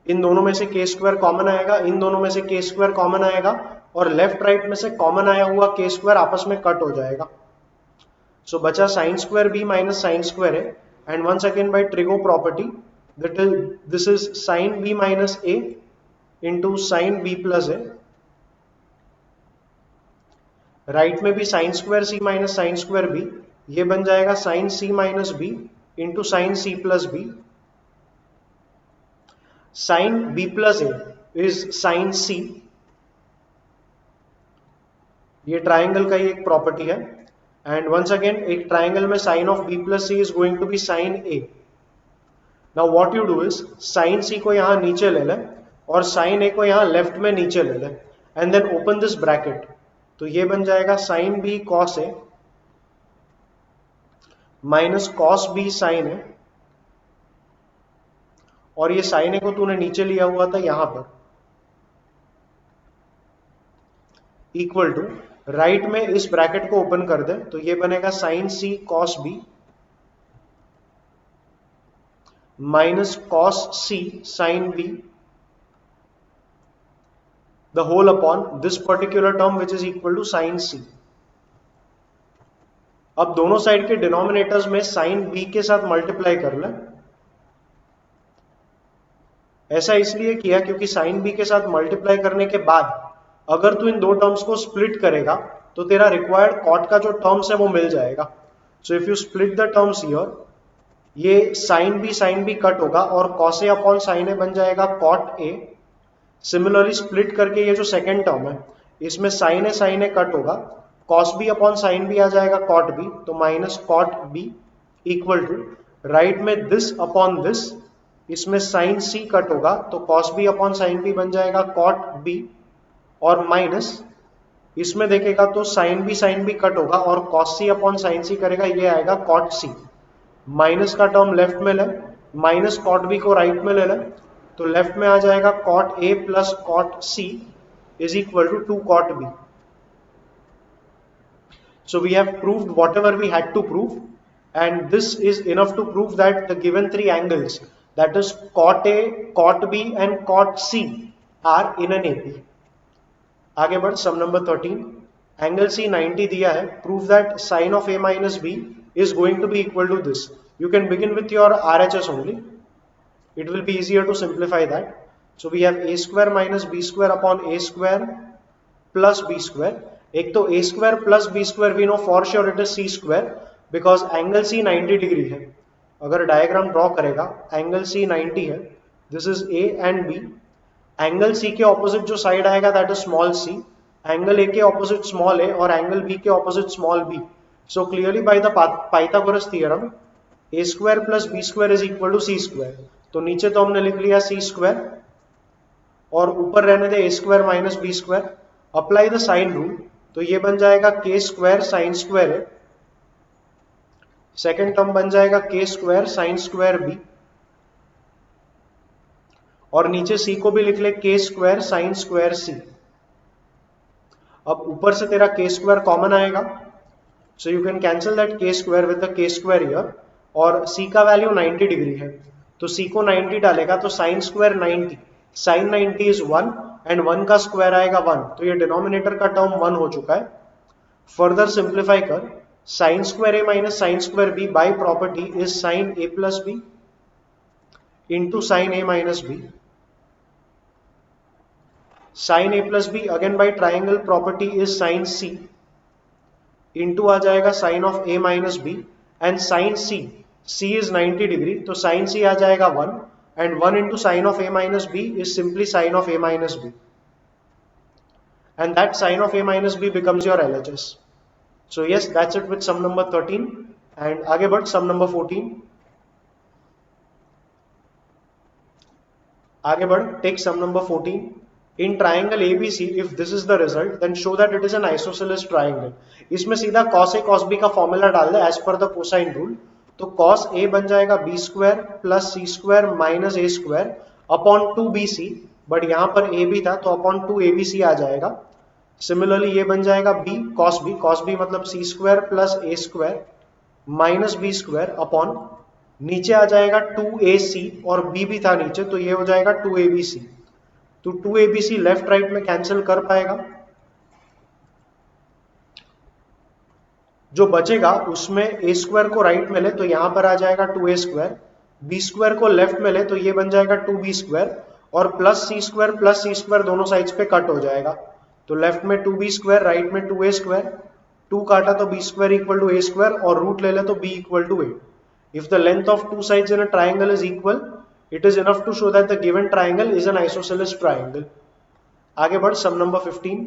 इन दोनों में से के स्क्वायर कॉमन आएगा, इन दोनों में से के स्क्वायर कॉमन आएगा, और लेफ्ट राइट में से कॉमन आया हुआ के स्क्वायर आपस में कट हो जाएगा। सो बचा sine square B minus sine square है, and once again by trigo property that is this is sine B minus a into sine b plus a. Right में भी sine square c minus sine square b, ये बन जाएगा sine c minus b into sine c plus b. Sine b plus a is sine c, ये triangle का ही एक property है, एंड वंस अगेन एक ट्राइंगल में sine of b plus c is going to be sine a. Now what you do is sine c को यहां नीचे ले लें और साइन ए को यहां लेफ्ट में नीचे ले लें, and then open this bracket, तो ये बन जाएगा sine B cos A minus cos B sine A, और ये साइन ए को तूने नीचे लिया हुआ था यहां पर, इक्वल टू राइट में इस ब्रैकेट को ओपन कर दे, तो ये बनेगा sine c cos b minus cos c sine b, the whole upon this particular term which is equal to sine c. अब दोनों साइड के डिनोमिनेटर्स में साइन बी के साथ मल्टीप्लाई कर ले। ऐसा इसलिए किया क्योंकि साइन बी के साथ मल्टीप्लाई करने के बाद अगर तू इन दो टर्म्स को स्प्लिट करेगा तो तेरा रिक्वायर्ड कॉट का जो टर्म्स है वो मिल जाएगा। So if you split the terms here, ये साइन बी कट होगा और कॉस ए अपॉन साइन ए बन जाएगा कॉट ए। सिमिलरली स्प्लिट करके ये जो सेकेंड टर्म है इसमें साइन ए कट होगा, cos B upon sine B आ जाएगा कॉट बी, तो minus cot B equal to right में दिस अपॉन दिस, इसमें साइन सी कट होगा तो cos B upon sine B बन जाएगा कॉट बी, और माइनस इसमें देखेगा तो साइन बी कट होगा और cos C upon sine C करेगा, ये आएगा कॉट सी। माइनस का टर्म लेफ्ट में ले, माइनस कॉट बी को राइट में ले ले, तो लेफ्ट में आ जाएगा cot A plus cot C is equal to 2 cot B. So we have proved whatever we had to prove, and this is enough to prove that the given three angles, that is cot A, cot B and cot C are in an AP. आगे बढ़ sum number 13, angle C 90 दिया है, prove that sin of A minus B is going to be equal to this. You can begin with your RHS only. It will be easier to simplify that. So we have A square minus B square upon A square plus B square. एक तो a square plus B square we know for sure it is c square because angle C 90 degree है। अगर diagram draw करेगा angle C 90 है, this is A and B, angle C के opposite जो side आएगा that is small c, angle A के opposite small a और angle B के opposite small b. So clearly by the Pythagoras theorem a square plus B square is equal to c square, तो नीचे तो हमने लिख लिया सी स्क्वायर और ऊपर रहने दे A square minus B square, apply the sine rule, तो ये बन जाएगा के स्क्वायर साइन स्क्वायर है, सेकेंड टर्म बन जाएगा K square sine square B, और नीचे सी को भी लिख ले के स्क्वायर साइन स्क्वायर सी। अब ऊपर से तेरा के स्क्वायर कॉमन आएगा, so you can cancel that k square with the के स्क्वायर हियर, और सी का वैल्यू 90 डिग्री है तो सी को 90 डालेगा तो sine square 90, sine 90 is 1 and 1 का स्क्वायर आएगा 1, तो ये डिनोमिनेटर का टर्म 1 हो चुका है। फर्दर सिंप्लीफाई कर, sine square A minus sine square B by property is sine A plus B into sine A minus B, sine A plus B again by triangle property is sine C into आ जाएगा sine of A minus B, and sine C is 90 degree तो sine C आ जाएगा 1 and 1 into sine of a minus b is simply sine of a minus b, and that sine of a minus b becomes your LHS. So yes, that's it with sum number 13, and आगे बढ़ sum number 14. आगे बढ़, take some number 14. In triangle ABC if this is the result then show that it is an isosceles triangle. इसमें सीधा cos a cos b का formula डाल दे as पर द कोसाइन रूल. तो cos a बन जाएगा B square plus C square minus A square upon 2bc, but यहां पर a भी था तो अपॉन 2abc आ जाएगा. सिमिलरली ये बन जाएगा cos b मतलब सी स्क्वायर प्लस ए square minus B square upon, नीचे आ जाएगा 2ac और b भी था नीचे तो ये हो जाएगा 2abc. तो 2abc लेफ्ट राइट में कैंसिल कर पाएगा. जो बचेगा उसमें ए स्क्वायर को राइट में ले तो यहां पर आ जाएगा 2a स्क्वायर, बी स्क्वायर को लेफ्ट में ले तो ये बन जाएगा 2b स्क्वायर और प्लस सी स्क्वायर दोनों साइड्स पे कट हो जाएगा. तो लेफ्ट में 2b स्क्वायर राइट में 2a स्क्वायर, 2 काटा तो b square equal to a square और रूट ले ले तो b equal to a. If the length of two sides in a triangle is equal, it is enough to show that the given triangle is an isosceles triangle. आगे बढ़, sum number 15.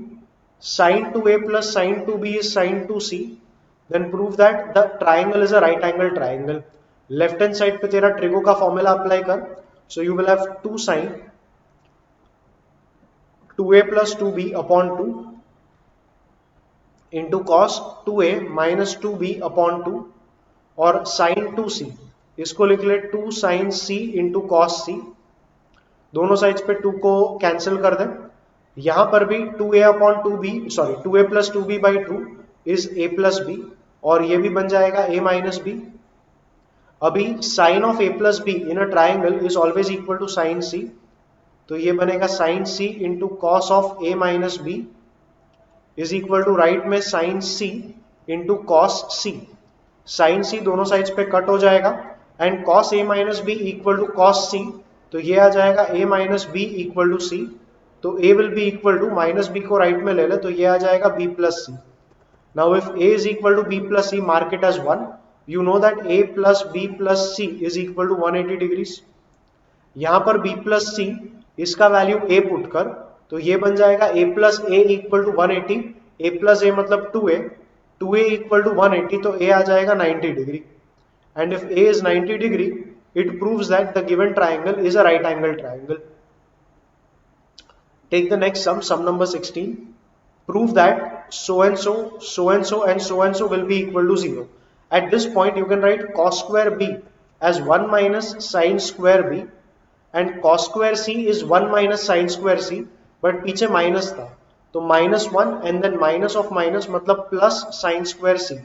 Sin 2a plus sin 2b is sin 2c. Then prove that the triangle is a right angle triangle. Left hand side पे तेरा trigo का formula apply कर. So you will have 2 sin 2a plus 2b upon 2 into cos 2a minus 2b upon 2 और sin 2c, इसको लिख ले 2 sin c into cos c. दोनों sides पे 2 को कैंसिल कर दे. यहां पर भी 2a upon 2b, sorry 2a plus 2b by 2 is a plus b और ये भी बन जाएगा a माइनस b. अभी sine of a plus b in a triangle is always equal to sine c, तो ये बनेगा sine c into cos of a minus b is equal to right में sine c into cos c. Sine c दोनों sides पे cut हो जाएगा and cos a minus b equal to cos c, तो ये आ जाएगा a minus b equal to c. तो a will be equal to minus b को राइट में ले ले तो ये आ जाएगा b plus c. Now if a is equal to b plus c, mark it as 1. You know that a plus b plus c is equal to 180 degrees. यहां पर b प्लस c, इसका वैल्यू a पुट कर तो ये बन जाएगा a plus a equal to 180. a plus a मतलब 2a equal to 180 तो a आ जाएगा 90 degree. And if a is 90 degree it proves that the given triangle is a right angle triangle. Take the next sum number 16. Prove that so and so, so and so and so and so will be equal to 0. At this point you can write cos square b as 1 minus sin square b and cos square c is 1 minus sin square c, but पीछे minus था तो -1 and then minus of minus मतलब plus sin square c.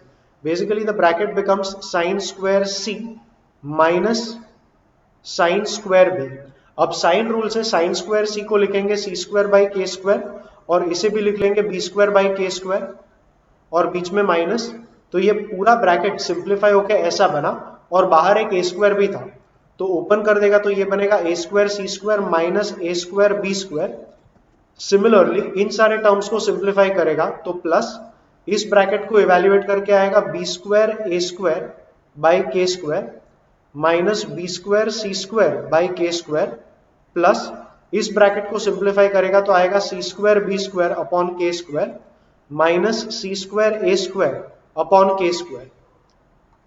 Basically the bracket becomes sin square c minus sin square b. अब sign rule से sin square c को लिखेंगे c square by k square और इसे भी लिख लेंगे b square by k square और बीच में माइनस. तो ये पूरा ब्रैकेट सिंप्लीफाई होके ऐसा बना और बाहर एक a स्क्वायर भी था तो ओपन कर देगा तो ये बनेगा a square c square minus a square b square. Similarly in सारे टर्म्स को सिंप्लीफाई करेगा तो प्लस इस ब्रैकेट को इवैल्यूएट करके आएगा B square A square by K square minus B square C square by K square plus इस bracket को सिंप्लीफाई करेगा तो आएगा C square B square upon के square minus C square A square upon के square.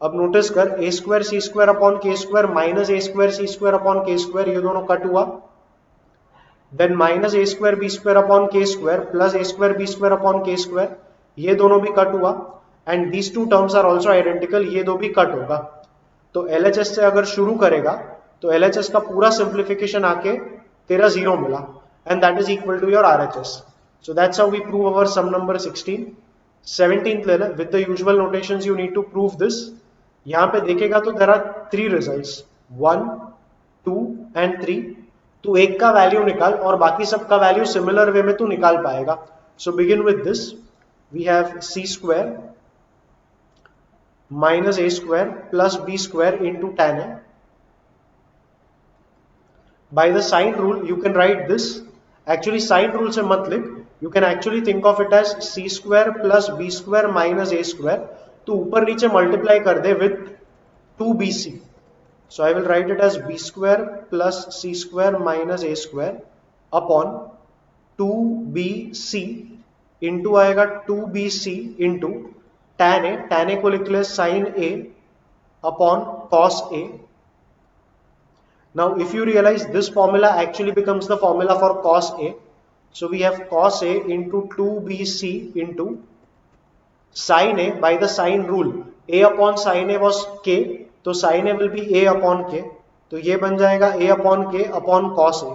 अब notice कर A square C square upon के स्क्वायर माइनस ए स्क्वायर सी स्क्वायर अपॉन के स्क्वायर ये दोनों कट हुआ. देन माइनस ए स्क्वायर बी स्क्वायर अपॉन के स्क्वायर प्लस ए स्क्वायर बी स्क्वायर अपॉन के स्क्वायर ये दोनों भी कट हुआ and these two terms are also identical, ये दो भी कट होगा. तो एलएचएस से अगर शुरू करेगा तो एलएचएस का पूरा सिंप्लीफिकेशन आके तेरा 0 मिला and that is equal to your RHS. So that's how we prove our sum number 16. 17th ले ले with the usual notations you need to prove this. यहां पे देखेगा तो देयर आर 3 रिजल्ट्स 1 2 एंड 3. तू एक का वैल्यू निकाल और बाकी सब का वैल्यू सिमिलर वे में तू निकाल पाएगा. So begin with this. We have C square minus A square plus B square into tan a. By the sine rule you can write this. Actually sine rule से मत लिख, you can actually think of it as C square plus B square minus A square. तो ऊपर नीचे multiply कर दे with 2bc. So I will write it as b square plus c square minus a square upon 2bc into आएगा 2bc into tan a. tan a को लिख ले sin a upon cos a. Now if you realize, this formula actually becomes the formula for cos A. So we have cos A into 2bc into sin A by the sine rule. A upon sin A was k, तो sin A will be A upon k. तो ये बन जाएगा A upon k upon cos A.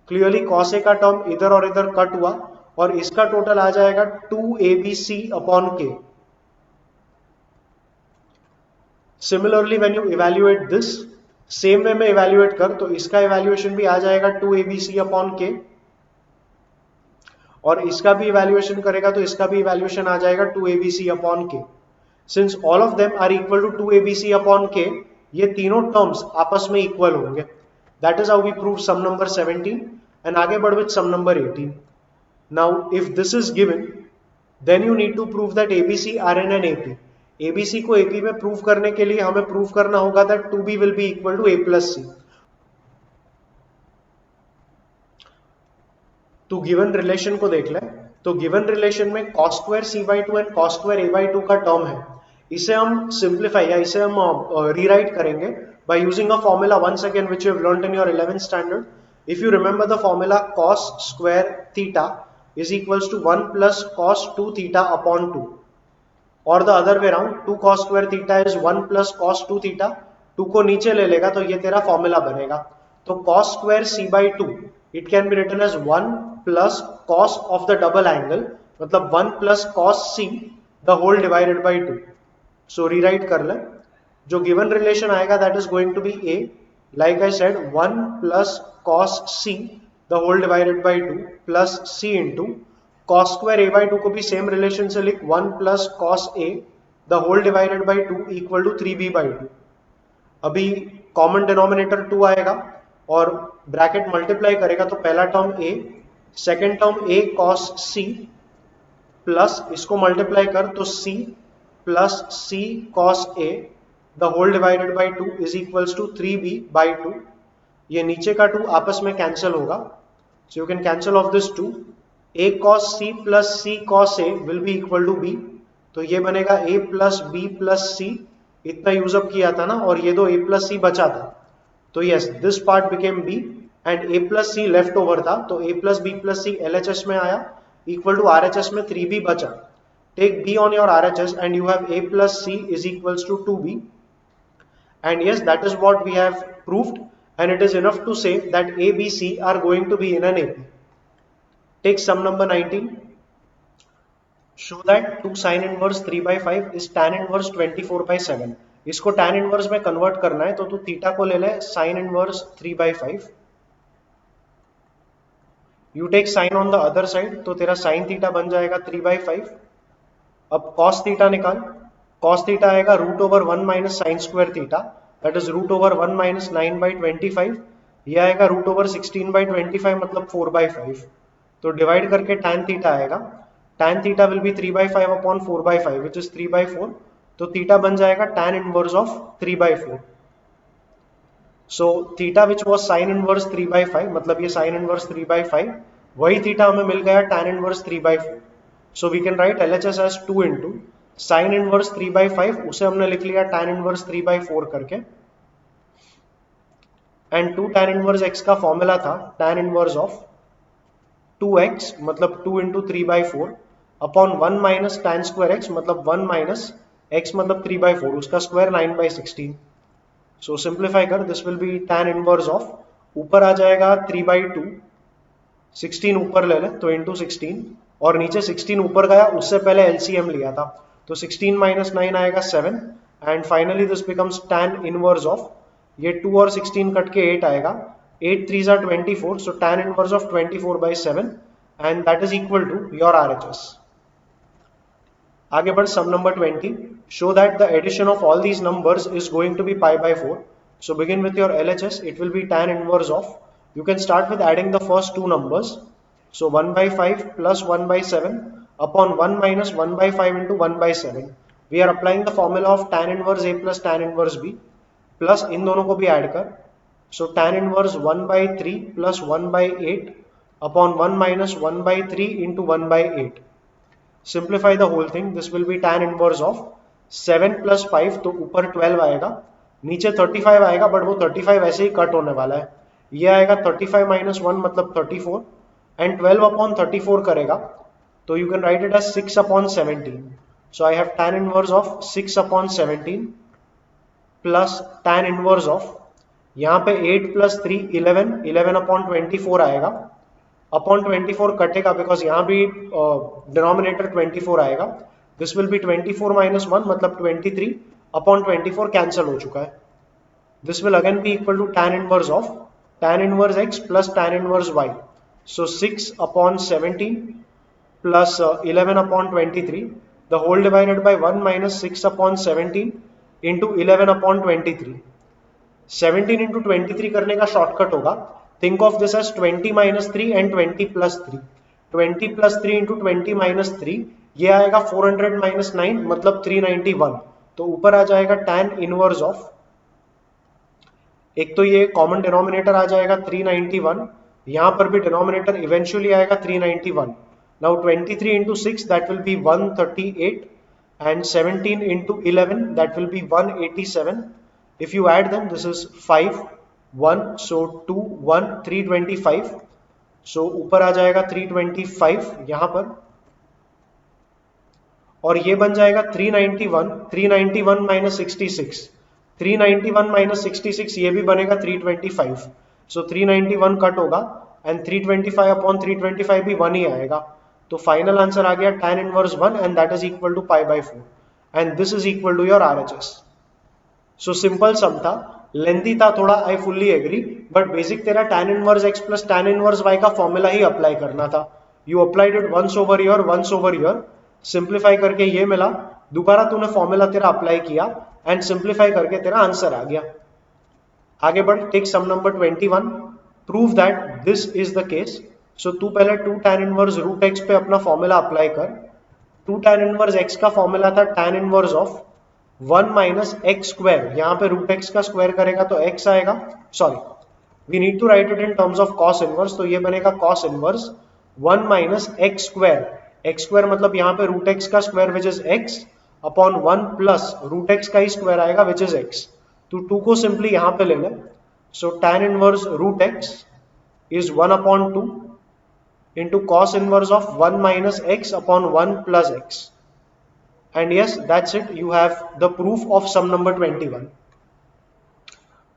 Clearly cos A का term इधर और इधर cut हुआ और इसका टोटल आ जाएगा 2abc upon k. Similarly when you evaluate this, same way में इवैल्यूएट कर, तो इसका इवैल्यूएशन भी आ जाएगा 2abc upon k, और इसका भी इवैल्यूएशन करेगा तो इसका भी इवैल्यूएशन आ जाएगा 2abc upon k. Since all of them are equal to 2abc upon k, ये तीनों टर्म्स आपस में इक्वल होंगे. That is how we prove sum number 17. And आगे बढ़ with some number 18. Now if this is given, then you need to prove that abc are in an AP. abc को AP में prove करने के लिए हमें prove करना होगा that 2b will be equal to a plus c. तो given relation को देख ले. तो गिवन रिलेशन में cos square c/2 and cos square a/2 का टर्म है. इसे हम सिंप्लीफाई या इसे हम रीराइट करेंगे by using a formula once again which you have learned in your 11th standard. If you remember the formula, cos square theta is equals to 1 plus cos 2 theta upon 2, और the other way around. 2 cos square theta is 1 plus cos 2 theta. 2 को नीचे ले लेगा तो ये तेरा formula बनेगा. तो cos square c/2 it can be written as 1 plus cos of the double angle, मतलब 1 plus cos c the whole divided by 2. So rewrite कर ले. जो गिवन रिलेशन आएगा that is going to be a, like I said, 1 plus cos c the whole divided by 2 plus c into cos square a/2 को भी same relation से लिख, 1 plus cos a the whole divided by 2 equal to 3b/2. अभी common denominator 2 आएगा और bracket multiply करेगा तो पहला term a, second term a cos c plus इसको मल्टीप्लाई कर तो c plus c cos a the whole divided by 2 is equals to 3b/2. ये नीचे का 2 आपस में कैंसिल होगा, so you can cancel off this 2. a cos c plus c cos a will be equal to b. तो ये बनेगा a plus b plus c. इतना यूज अप किया था ना, और ये दो a प्लस c बचा था. तो yes, this part became b and a plus c left over था, तो a plus b plus c LHS में आया इक्वल टू RHS में 3b बचा. Take b on your RHS and you have a plus c is equals to 2b. And yes, that is what we have proved, and it is enough to say that a, b, c are going to be in an AP. Take sum number 19. Show that 2 sin inverse 3/5 is tan inverse 24/7. इसको tan inverse में convert करना है तो तू theta को ले ले sin inverse 3/5. You take sin on the other side, तो तेरा sin थीटा बन जाएगा 3/5. अब cos थीटा निकाल. cos थीटा आएगा root over 1 minus sine square theta, that is root over 1 minus 9/25. ये आएगा रूट ओवर 16/25, मतलब 4/5. तो डिवाइड करके tan थीटा आएगा. tan theta will be 3/5 upon 4/5 which is 3/4. तो थीटा बन जाएगा tan inverse of 3/4. So theta which was sine inverse 3/5, मतलब ये साइन इनवर्स 3/5, वही थीटा हमें मिल गया tan inverse 3/4. So we can write LHS as 2 into sin inverse 3/5, उसे हमने लिख लिया tan inverse 3/4 करके. एंड 2 tan inverse x का फॉर्मूला था tan inverse of 2x, मतलब 2 into 3/4 upon 1 minus tan square x, मतलब 1 माइनस x मतलब 3/4, उसका स्क्वायर 9/16. सो सिंप्लीफाई कर, this will be tan inverse of, ऊपर आ जाएगा 3/2, 16 ऊपर ले ले तो इंटू 16, और नीचे 16 ऊपर गया, उससे पहले LCM लिया था, तो 16 माइनस 9 आएगा 7. And finally this becomes tan inverse of, ये 2 और 16 कट के 8 आएगा, 8 3s are 24, so tan inverse of 24/7, and that is equal to your RHS. आगे बढ़, sum number 20. Show that the addition of all these numbers is going to be π/4. So begin with your LHS. It will be tan inverse of, you can start with adding the first two numbers. So 1/5 plus 1/7 upon 1 minus 1/5 into 1/7. We are applying the formula of tan inverse A plus tan inverse B, plus इन दोनों को भी add कर. So tan inverse 1/3 plus 1/8 upon 1 minus 1/3 into 1/8. Simplify the whole thing. This will be tan inverse of 7 plus 5, तो ऊपर 12 आएगा, नीचे 35 आएगा but वो 35 ऐसे ही कट होने वाला है। ये आएगा 35 माइनस 1 मतलब 34 एंड 12 अपॉन 34 करेगा तो you can write it as 6 upon 17। So I have tan inverse of 6 upon 17 plus tan inverse of, यहाँ पे 8 प्लस 3 11, 11 अपॉन 24 आएगा, अपॉन 24 कटेगा बिकॉज यहाँ भी डिनोमिनेटर 24 आएगा। दिस विल बी 24 माइनस 1 मतलब 23 अपॉन 24 कैंसिल हो चुका है। This will again be equal to tan inverse of tan inverse x plus tan inverse y। So 6 upon 17 plus 11 upon 23, the whole divided by 1 minus 6 upon 17 into 11 upon 23। 17 into 23 करने का shortcut होगा, think of this as 20 minus 3 and 20 plus 3। 20 plus 3 into 20 minus 3, ये आएगा 400 minus 9 मतलब 391। तो ऊपर आ जाएगा tan inverse of, एक तो ये कॉमन डिनोमिनेटर आ जाएगा 391, यहां पर भी डिनोमिनेटर इवेंचुअली आएगा 391। Now 23 into 6 that will be 138 and 17 into 11 that will be 187। If you add them this is 5 1 so 2 1 325। So ऊपर आ जाएगा 325 यहाँ पर, और ये बन जाएगा 391, 391 माइनस 66, 391 माइनस 66 ये भी बनेगा 325। सो 391 कट होगा एंड 325 अपॉन 325 भी 1 ही आएगा। तो फाइनल आंसर आ गया tan inverse 1 and that is equal to pi by 4 and this is equal to your RHS। So simple sum था, लेंथी था थोड़ा, I fully agree, but basic तेरा tan inverse x plus tan inverse y का formula ही apply करना था। You applied it once over here, once over here, simplify करके ये मिला, दोबारा तूने फॉर्मूला तेरा अप्लाई किया एंड सिंप्लीफाई करके तेरा आंसर आ गया। आगे बढ़, take some number 21, prove that this is the case. So तू पहले 2 tan इनवर्स रूट x पे अपना फॉर्मूला अप्लाई कर। 2 tan इनवर्स x का फॉर्मूला था tan inverse of 1 minus x square, यहाँ पे रूट x का स्क्वायर करेगा तो x आएगा, sorry we need to write it in terms of cos inverse, तो ये बनेगा cos inverse 1 minus x square, x square मतलब यहाँ पे रूट x का square which is x upon 1 plus root x का ही स्क्वायर आएगा विच इज x। तो 2 को सिंपली यहाँ पे ले ले, so tan inverse root x is 1 upon 2 into cos inverse of 1 minus x upon 1 plus x, and yes that's it, you have the proof of sum number 21।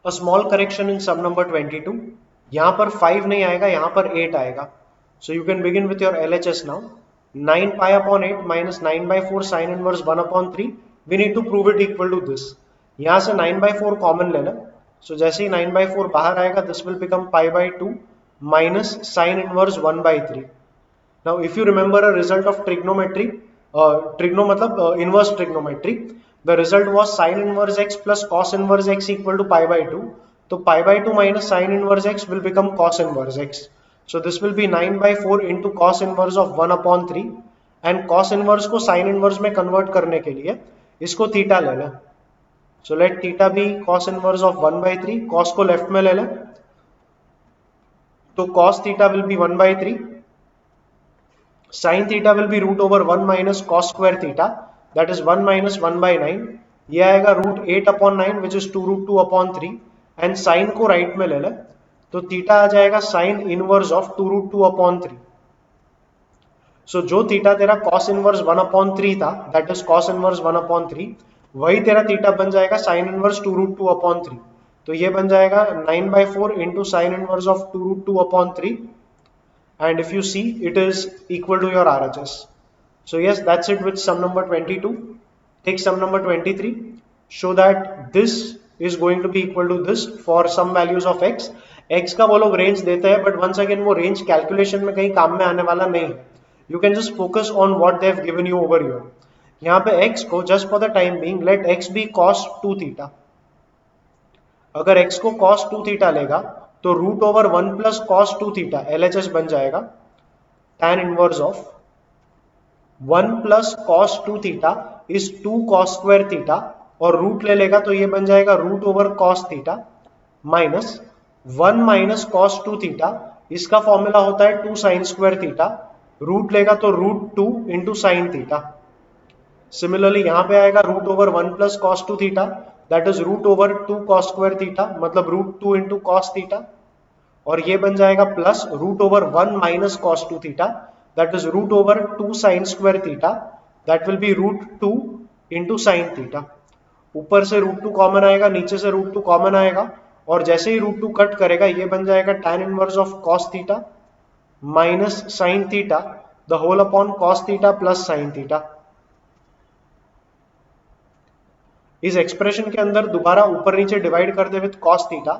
a small correction in sum number 22, यहाँ पर 5 नहीं आएगा, यहाँ पर 8 आएगा। so you can begin with your LHS now। 9 pi upon 8 minus 9 by 4 sin inverse 1 upon 3, we need to prove it equal to this। यहाँ से 9 by 4 common लेना, so जैसे ही 9 by 4 बाहर आएगा this will become pi by 2 minus sin inverse 1 by 3। now if you remember a result of trigonometry, मतलब inverse trigonometry, the result was sin inverse x plus cos inverse x equal to pi by 2। तो pi by 2 minus sin inverse x will become cos inverse x। so this will be 9 by 4 into cos inverse of 1 upon 3 and cos inverse को sin inverse में convert करने के लिए इसको theta ले लें। so let theta be cos inverse of 1 by 3, cos को left में ले लें तो cos theta will be 1 by 3, sin theta will be root over 1 minus cos square theta, that is 1 minus 1 by 9, ये आएगा root 8 upon 9 which is 2 root 2 upon 3 and sin को right में ले ले तो थीटा आ जाएगा sin inverse of 2 root 2 upon 3। सो जो theta तेरा cos इनवर्स 1 upon 3 था, that is cos inverse 1 upon 3, वही तेरा थीटा बन जाएगा sin इनवर्स 2 root 2 upon 3। तो ये बन जाएगा 9 by 4 into sin inverse of 2 root 2 upon 3 and if you see it is equal to your RHS। so yes that's it with sum number 22। take sum number 23, show that this is going to be equal to this for some values of x। x का वो लोग range देते हैं but once again वो range calculation में कहीं काम में आने वाला नहीं है, you can just focus on what they have given you over here। यहाँ पे x को just for the time being let x be cos 2 theta। अगर x को cos 2 थीटा लेगा तो root over 1 plus cos 2 theta LHS बन जाएगा tan inverse of 1 plus cos 2 theta is 2 cos square theta और रूट ले लेगा तो ये बन जाएगा root over cos theta minus 1 minus cos 2 theta, इसका फॉर्मूला होता है 2 sin स्क्वायर थीटा, रूट लेगा तो root 2 into sine theta. Similarly यहाँ पे आएगा root over 1 plus cos 2 theta, that is root over 2 cos square theta, मतलब रूट 2 इंटू कॉस थीटा, और ये बन जाएगा plus root over 1 minus cos 2 theta, that is root over 2 sine square theta, that will be root 2 into sine theta. ऊपर से root 2 common आएगा, नीचे से रूट 2 कॉमन आएगा, और जैसे ही रूट 2 कट करेगा ये बन जाएगा tan inverse of cos theta minus sine theta the whole upon cos theta plus sine theta. इस एक्सप्रेशन के अंदर दोबारा ऊपर नीचे डिवाइड कर दे विद कॉस थीटा,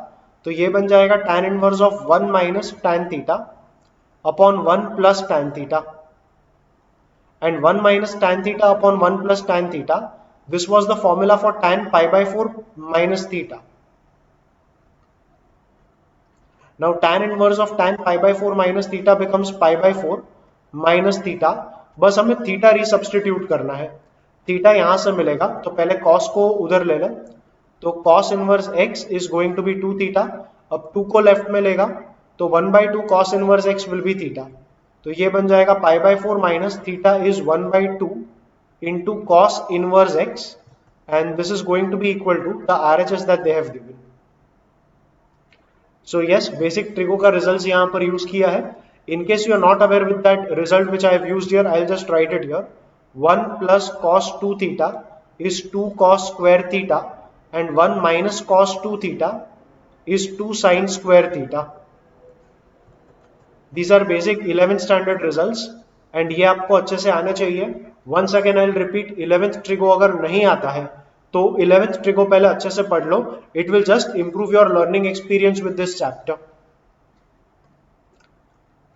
तो ये बन जाएगा tan inverse of 1 minus tan theta upon 1 plus tan theta, and 1 minus tan theta upon 1 plus tan theta, this was the formula for tan pi by 4 minus theta. Now tan inverse of tan pi by 4 minus theta becomes pi by 4 minus theta, बस हमें theta resubstitute करना है। Theta यहां से मिलेगा तो पहले cos को उधर ले लें, तो cos inverse x is going to be 2 theta, अब 2 को लेफ्ट में लेगा तो 1 by 2 cos inverse x will be theta, तो ये बन जाएगा pi by 4 minus theta is 1 by 2 into cos inverse x, and this is going to be equal to the RHS that they have given. So yes, basic trigo का results यहाँ पर use किया है. In case you are not aware with that result which I have used here, I'll just write it here. 1 plus cos 2 theta is 2 cos square theta, and 1 minus cos 2 theta is 2 sin square theta. These are basic 11th standard results, and ये आपको अच्छे से आने चाहिए. Once again I'll repeat, 11th trigo अगर नहीं आता है तो 11th trigo पहले अच्छे से पढ़ लो. It will just improve your learning experience with this chapter.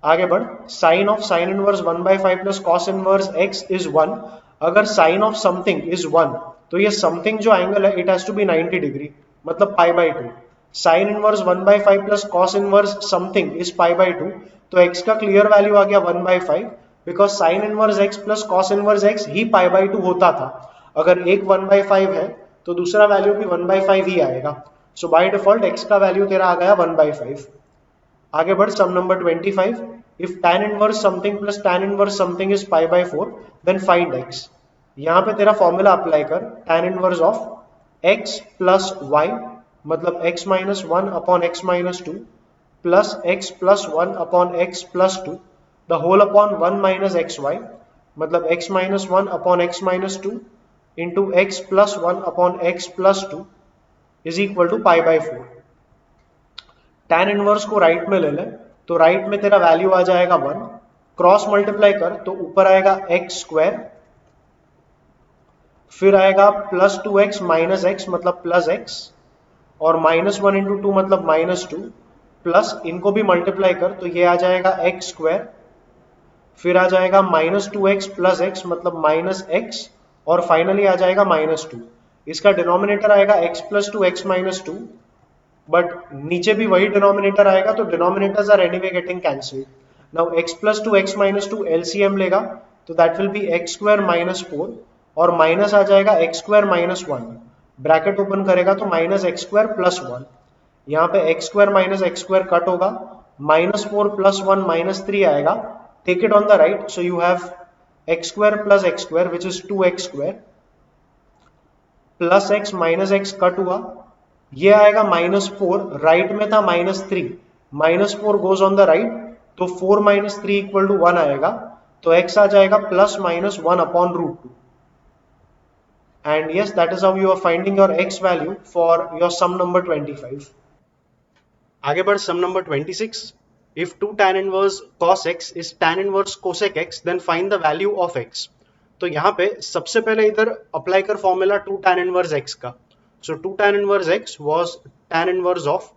आगे बढ़. Sine of sine inverse 1 by 5 plus cos inverse x is 1. अगर साइन ऑफ समथिंग is 1 तो ये समथिंग जो एंगल है it has to be 90 degree, मतलब pi by 2. Sine inverse 1 by 5 plus cos inverse something is pi by 2, तो x का clear value आ गया 1 by 5, because sine inverse x plus cos inverse x he pi by 2 होता था. अगर एक 1 by 5 है तो दूसरा वैल्यू भी 1 by 5 ही आएगा. सो बाय डिफॉल्ट x का वैल्यू तेरा आ गया 1 by 5. आगे बढ़. Sum number 25. If tan inverse something plus tan inverse something is pi by 4 then find x. यहाँ पे तेरा फॉर्मूला अप्लाई कर. tan inverse of x plus y, मतलब x minus 1 upon x minus 2 plus x plus 1 upon x plus 2 the whole upon 1 minus x Y, मतलब x minus 1 upon x minus 2 into x plus 1 upon x plus 2 is equal to pi by 4. tan inverse को right में ले ले, तो right में तेरा value आ जाएगा 1. क्रॉस मल्टीप्लाई कर तो ऊपर आएगा एक्स स्क्वायर, फिर आएगा प्लस 2x माइनस एक्स मतलब प्लस एक्स, और माइनस 1 इंटू 2 मतलब माइनस 2, प्लस इनको भी मल्टीप्लाई कर तो ये आ जाएगा एक्स स्क्वायर, फिर आ जाएगा माइनस 2x प्लस एक्स मतलब माइनस एक्स, और फाइनली आ जाएगा माइनस 2. इसका डिनोमिनेटर आएगा x plus 2x minus 2, but नीचे भी वही डिनोमिनेटर आएगा तो denominators are anyway getting cancelled. Now x plus 2x minus 2 LCM लेगा तो that will be x square minus 4, और माइनस आ जाएगा x square minus 1, bracket open करेगा तो माइनस एक्स स्क्वायर प्लस 1. यहाँ पे x square minus x square cut होगा, माइनस 4 प्लस 1 माइनस 3 आएगा. Take it on the right, so you have x square plus x square which is 2x square plus x minus x cut हुआ, ये आएगा minus 4, right में था minus 3, minus 4 goes on the right तो 4 minus 3 equal to 1 आएगा, तो x आ जाएगा plus minus 1 upon root 2. And yes, that is how you are finding your x value for your sum number 25. आगे बढ़. Sum number 26. If 2 tan inverse cos x is tan inverse cosec x then find the value of x. तो यहाँ पे सबसे पहले इधर apply कर formula 2 tan inverse x का. सो 2 tan inverse x was tan inverse of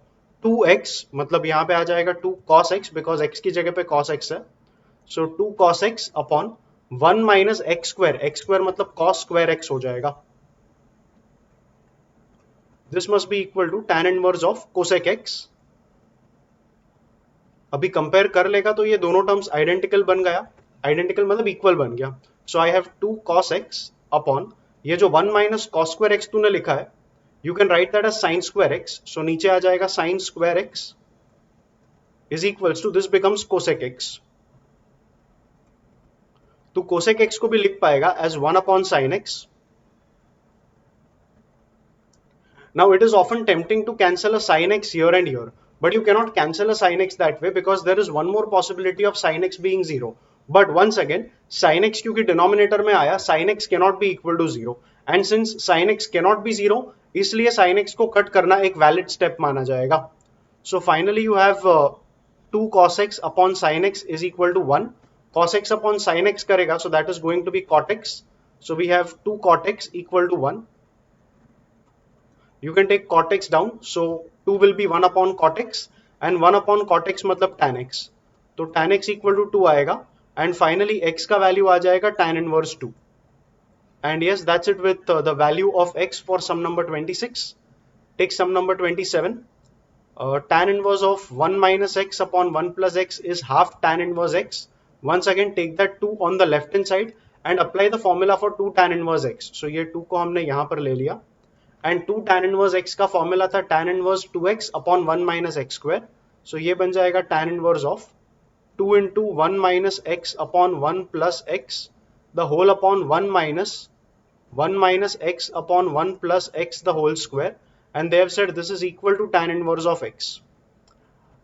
2x, मतलब यहाँ पे आ जाएगा 2 cos x बिकॉज x की जगह पे cos x है. So 2 cos x upon 1 minus x square मतलब cos स्क्वायर x हो जाएगा. This must be equal to tan inverse of cosec x. अभी कंपेयर कर लेगा तो ये दोनों टर्म्स आइडेंटिकल बन गया. आइडेंटिकल मतलब इक्वल बन गया. So I have 2 cos x upon ये जो 1 माइनस cos स्क्वायर x तूने लिखा है, you can write that as sin square x. So नीचे आ जाएगा sin square x is equals to this becomes cosec x. तो cosec x को भी लिख पाएगा as 1 upon sin x. Now it is often tempting to cancel a sin x here and here, but you cannot cancel a sin x that way because there is one more possibility of sin x being 0. But once again, sin x क्योंकि denominator में आया, sin x cannot be equal to 0, and since sin x cannot be 0, इसलिए sin x को cut करना एक valid step माना जाएगा. So finally you have 2 cos x upon sin x is equal to 1. Cos x upon sin x करेगा, so that is going to be cot x. So we have 2 cot x equal to 1. You can take cot x down, so 2 will be 1 upon cot x, and 1 upon cot x मतलब tan x. तो tan x equal to 2 आएगा, and finally x का value आ जाएगा tan inverse 2. And yes, that's it with the value of x for sum number 26. Take sum number 27. Tan inverse of 1 minus x upon 1 plus x is half tan inverse x. Once again, take that 2 on the left hand side and apply the formula for 2 tan inverse x. So ये 2 को हमने यहाँ पर ले लिया, and 2 tan inverse x का formula था tan inverse 2x upon 1 minus x square. So ये बन जाएगा tan inverse of 2 into 1 minus x upon 1 plus x the whole upon 1 minus x upon 1 plus x the whole square, and they have said this is equal to tan inverse of x.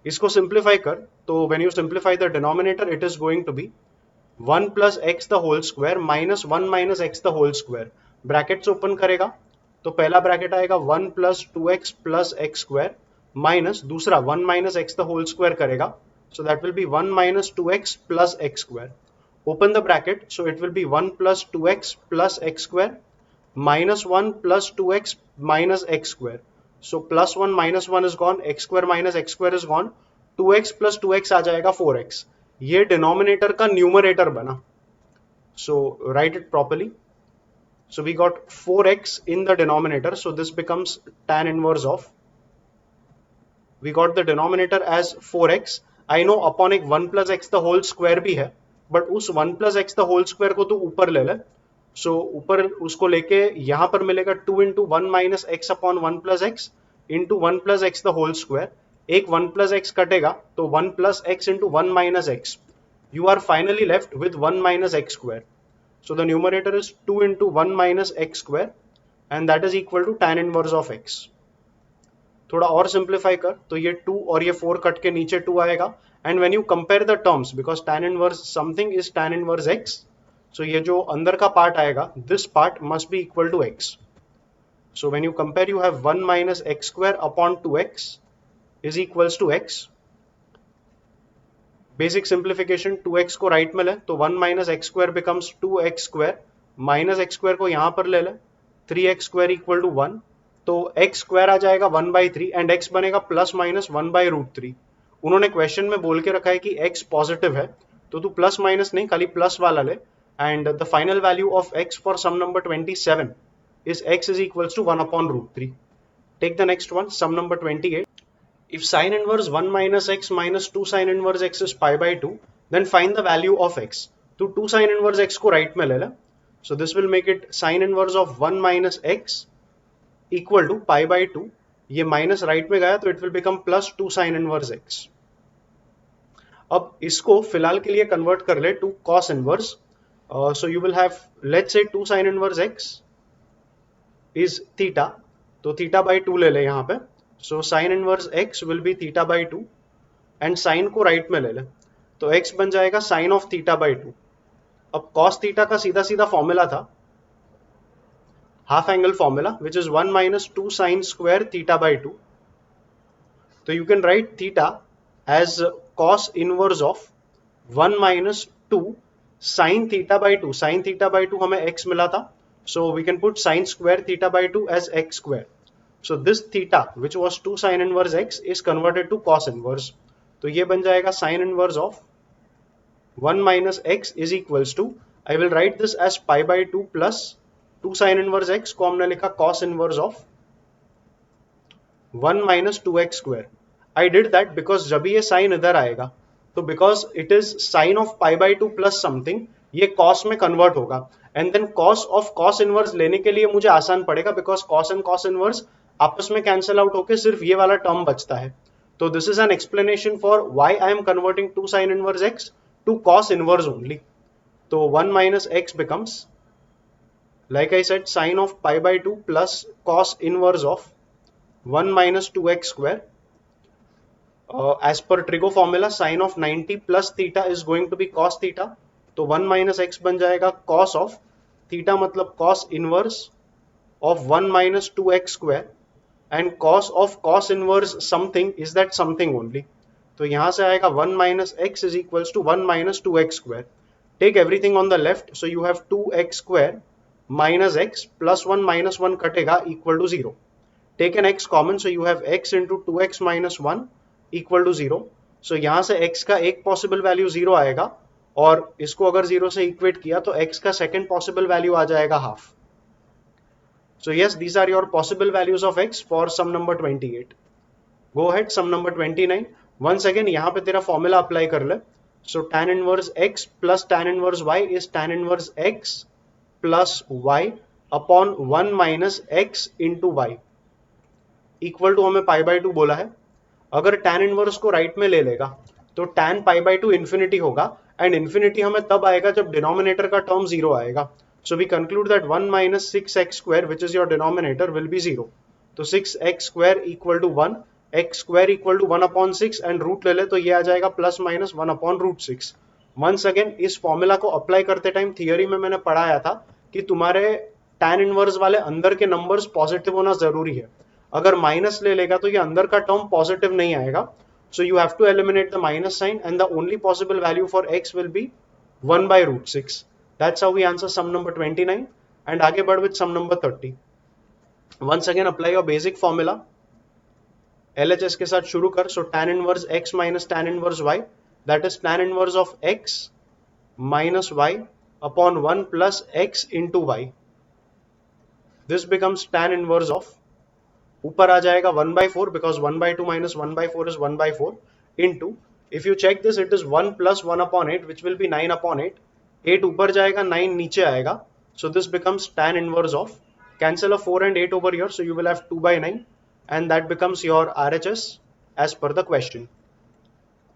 इसको simplify कर, तो when you simplify the denominator it is going to be 1 plus x the whole square minus 1 minus x the whole square. Brackets open करेगा, तो पहला bracket आएगा 1 plus 2x plus x square minus दूसरा 1 minus x the whole square करेगा, so that will be 1 minus 2x plus x square. Open the bracket, so it will be 1 plus 2x plus x square minus 1 plus 2x minus x square. So plus 1 minus 1 is gone, x square minus x square is gone, 2x plus 2x आ जाएगा 4x. ये denominator का numerator बना. So write it properly. So we got 4x in the denominator, so this becomes tan inverse of, we got the denominator as 4x. I know upon एक 1 plus x the whole square भी है, but उस 1 plus x the whole square को तो ऊपर ले ले, so ऊपर उसको लेके यहाँ पर मिलेगा 2 into 1 minus x upon 1 plus x into 1 plus x the whole square. एक 1 plus x कटेगा, तो 1 plus x into 1 minus x. You are finally left with 1 minus x square. So the numerator is 2 into 1 minus x square, and that is equal to tan inverse of x. थोड़ा और simplify कर, तो ये 2 और ये 4 cut के नीचे 2 आएगा, and when you compare the terms, because tan inverse something is tan inverse x, so ये जो अंदर का part आएगा, this part must be equal to x. So when you compare, you have 1 minus x square upon 2x is equals to x. Basic simplification, 2x को right में ले तो 1 minus x square becomes 2x square, minus x square को यहाँ पर ले ले 3x square equal to 1, तो x स्क्वायर आ जाएगा 1/3 एंड x बनेगा प्लस माइनस 1/√3. उन्होंने क्वेश्चन में बोल के रखा है कि x पॉजिटिव है, तो तू प्लस माइनस नहीं खाली प्लस वाला ले, and the final value of x for some number 27 is x is equals to 1/√3. Take the next one, sum number 28. If sin inverse 1 minus x minus 2 sin inverse x is pi by 2, then find the value of x. तो 2 sin inverse x को right में ले ले, so this will make it sin inverse of 1 minus x equal to pi by 2. ये minus right में गया तो it will become plus 2 sin inverse x. अब इसको फिलहाल के लिए convert कर ले to cos inverse. So you will have, let's say 2 sin inverse x is theta, तो theta by 2 ले ले यहाँ पे. So sin inverse x will be theta by 2, and sin को right में ले ले, तो x बन जाएगा sin of theta by 2. अब cos theta का सीधा सीधा फॉर्मूला था half angle formula, which is 1 minus 2 sin square theta by 2. तो you can write theta as cos inverse of 1 minus 2 sin theta by 2. Sin theta by 2 हमें x मिला था, so we can put sin square theta by 2 as x square. So this theta which was 2 sin inverse x is converted to cos inverse. तो ये बन जाएगा sin inverse of 1 minus x is equals to, I will write this as pi by 2 plus 2 sin inverse x को हमने लिखा cos inverse of 1 minus 2x square. I did that because जब ये sin इधर आएगा, तो because it is sin of pi by 2 plus something, ये cos में convert होगा, and then cos of cos inverse लेने के लिए मुझे आसान पड़ेगा because cos and cos inverse आपस में कैंसिल आउट होके सिर्फ ये वाला टर्म बचता है. तो this is an explanation for why I am converting 2 sin inverse x टू cos inverse only. तो 1 minus x becomes, like I said, sin of pi by 2 plus cos inverse of 1 minus 2x square. As per Trigo formula, sin of 90 plus theta is going to be cos theta. तो 1 minus x बन जाएगा cos of theta, मतलब cos inverse of 1 minus 2x square, and cos of cos inverse something is that something only. तो यहां से आएगा 1 minus x is equals to 1 minus 2x square. Take everything on the left, so you have 2x square minus x plus 1 minus 1 कटेगा equal to 0. Take an x common, so you have x into 2x minus 1 equal to 0. So यहाँ से x का एक possible value 0 आएगा, और इसको अगर 0 से equate किया तो x का second possible value आ जाएगा half. So yes, these are your possible values of x for sum number 28. Go ahead, sum number 29. Once again यहाँ पे तेरा formula apply कर ले. So tan inverse x plus tan inverse y is tan inverse x plus y upon 1 minus x into y. Equal to हमें pi by 2 बोला है. अगर tan inverse को राइट में ले लेगा तो tan पाई बाई 2 इन्फिनिटी होगा, एंड इन्फिनिटी हमें तब आएगा जब डिनोमिनेटर का टर्म 0 आएगा. So we conclude that 1 minus 6x square which is your denominator will be 0. तो 6x square equal to 1, x square equal to 1 upon 6, and root ले ले तो ये आ जाएगा plus minus 1 upon root 6. Once again इस formula को apply करते टाइम थियोरी में मैंने पढ़ाया था कि तुम्हारे tan इनवर्स वाले अंदर के नंबर्स पॉजिटिव होना जरूरी है. अगर माइनस ले लेगा तो ये अंदर का टर्म पॉजिटिव नहीं आएगा. So you have to eliminate the minus sign, and the only possible value for x will be 1 by root 6. That's how we answer sum number 29. And आगे बढ़ with some number 30. Once again apply your basic formula. LHS के साथ शुरू कर. So tan inverse x minus tan inverse y, that is tan inverse of x minus y upon 1 plus x into y. This becomes tan inverse of, ऊपर आ जाएगा 1 by 4 because 1 by 2 minus 1 by 4 is 1 by 4 into, if you check this it is 1 plus 1 upon 8 which will be 9 upon 8. 8 ऊपर जाएगा, 9 नीचे आएगा. So this becomes tan inverse of, cancel a 4 and 8 over here, so you will have 2 by 9, and that becomes your RHS as per the question.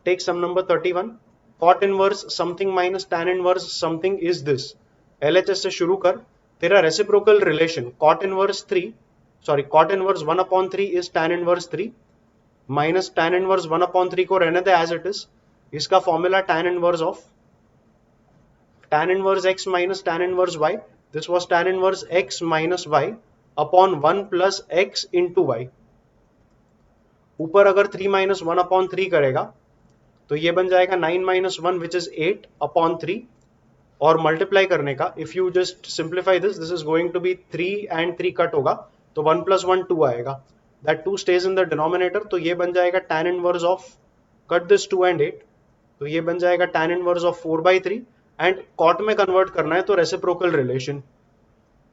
Take sum number 31. Cot inverse something minus tan inverse something is this. LHS से शुरू कर. तेरा reciprocal relation cot inverse 1 upon 3 is tan inverse 3 minus tan inverse 1 upon 3 को रहने दे as it is. इसका formula tan inverse of tan inverse x minus tan inverse y. This was tan inverse x minus y upon 1 plus x into y. ऊपर अगर 3 minus 1 upon 3 करेगा तो ये बन जाएगा 9 minus 1 which is 8 upon 3, और multiply करने का, if you just simplify this is going to be 3 and 3 cut होगा तो 1 plus 1 2 आएगा. That 2 stage in the denominator, तो ये बन जाएगा tan inverse of, cut this 2 and 8, तो ये बन जाएगा tan inverse of 4 by 3. And cot में कन्वर्ट करना है तो reciprocal relation,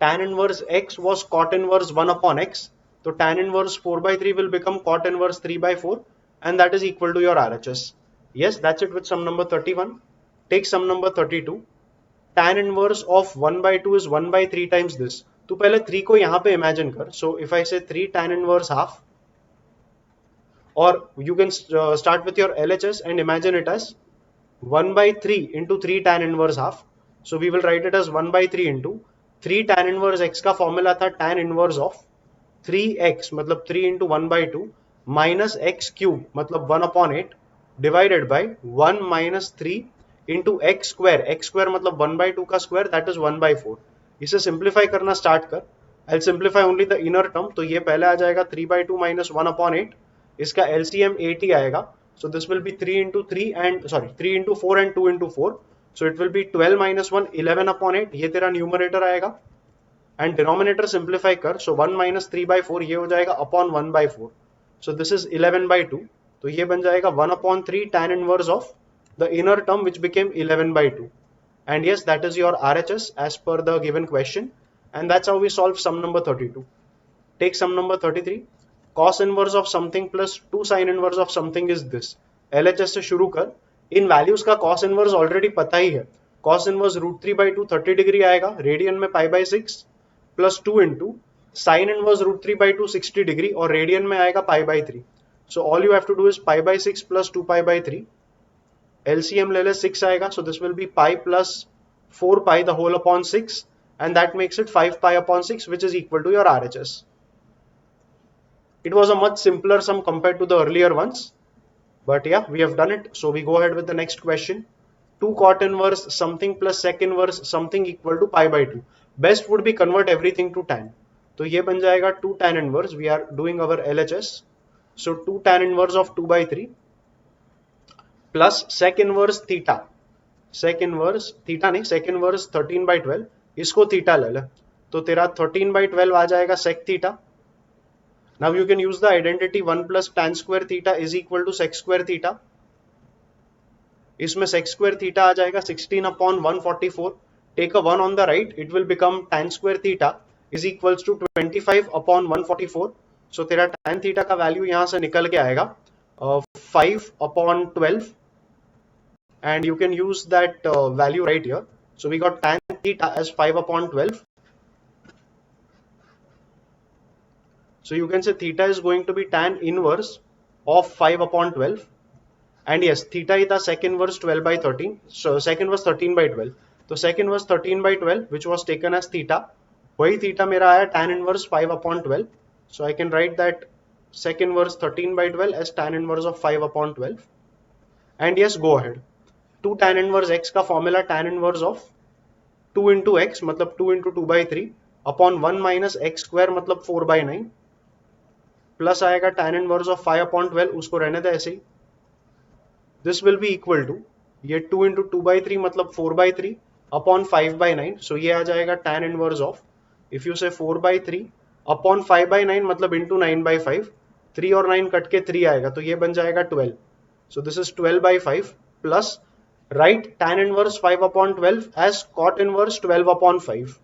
tan inverse x was cot inverse 1 upon x, तो tan inverse 4 by 3 will become cot inverse 3 by 4, and that is equal to your RHS. Yes, that's it with sum number 31. Take sum number 32. tan inverse of 1 by 2 is 1 by 3 times this. तो पहले 3 को यहाँ पे imagine कर. So if I से 3 tan inverse half, और you can start with your LHS and imagine it as 1 by 3 into 3 tan inverse half. So we will write it as 1 by 3 into 3 tan inverse x का formula था tan inverse of 3x मतलब 3 into 1 by 2 minus x cube मतलब 1 upon 8 divided by 1 minus 3 into x square मतलब 1 by 2 का square, that is 1 by 4. इसे simplify करना start कर. I simplify only the inner term, तो ये पहले आ जाएगा 3 by 2 minus 1 upon 8. इसका LCM 80 आएगा. So this will be 3 into 3 into 4 and 2 into 4. So it will be 12 minus 1 11 upon 8. ये तेरा न्यूमरेटर आएगा. एंड डिनोमिनेटर सिंप्लीफाई कर. सो 1 minus 3 by 4 ये हो जाएगा upon 1 by 4. So this is 11 by 2. तो ये बन जाएगा 1 upon 3 tan inverse of the inner term which became 11 by 2. And yes, that is your RHS as per the given question. And that's how we solve sum number 32. Take sum number 33. Cos inverse of something plus 2 sin inverse of something is this. LHS से शुरू कर. इन values का cos inverse already पता ही है. Cos inverse √3 by 2 30 degree आएगा. Radian में pi by 6 plus 2 into sine inverse √3 by 2 60 degree, और रेडियन में आएगा pi by 3. So all you have to do is pi by 6 plus 2 pi by 3. LCM ले ले 6 आएगा. So this will be pi plus 4 pi the whole upon 6, and that makes it 5 pi upon 6 which is equal to your RHS. It was a much simpler sum compared to the earlier ones, but yeah, we have done it. So we go ahead with the next question. 2 cot inverse something plus sec inverse something equal to pi by 2. Best would be convert everything to tan. तो ये बन जाएगा 2 tan inverse. We are doing our LHS. So 2 tan inverse of 2 by 3 plus sec inverse theta. Sec inverse theta नहीं, sec inverse 13 by 12. इसको theta ले ले. तो तेरा 13 by 12 आ जाएगा sec theta. Now you can use the identity 1 plus tan square theta is equal to sec square theta. इसमें sec square theta आ जाएगा 16 upon 144. Take a 1 on the right, it will become tan square theta is equals to 25 upon 144. So तेरा tan theta का value यहाँ से निकल के आएगा 5 upon 12, and you can use that value right here. So we got tan theta as 5 upon 12. So you can say theta is going to be tan inverse of 5 upon 12. And yes, theta is the sec inverse 12 by 13. So sec inverse 13 by 12. So sec inverse 13 by 12, which was taken as theta. वही theta मेरा आया tan inverse 5 upon 12. So I can write that sec inverse 13 by 12 as tan inverse of 5 upon 12. And yes, go ahead. 2 tan inverse x का formula tan inverse of 2 into x मतलब 2 into 2 by 3 upon 1 minus x square मतलब 4 by 9 plus आएगा tan inverse of 5 upon 12, उसको रहने दे ऐसे ही. This will be equal to ये 2 into 2 by 3 मतलब 4 by 3 upon 5 by 9. So ये आ जाएगा tan inverse of, if you say 4 by 3 upon 5 by 9 मतलब into 9 by 5, 3 और 9 कट के 3 आएगा तो ये बन जाएगा 12. So this is 12 by 5 plus write tan inverse 5 upon 12 as cot inverse 12 upon 5.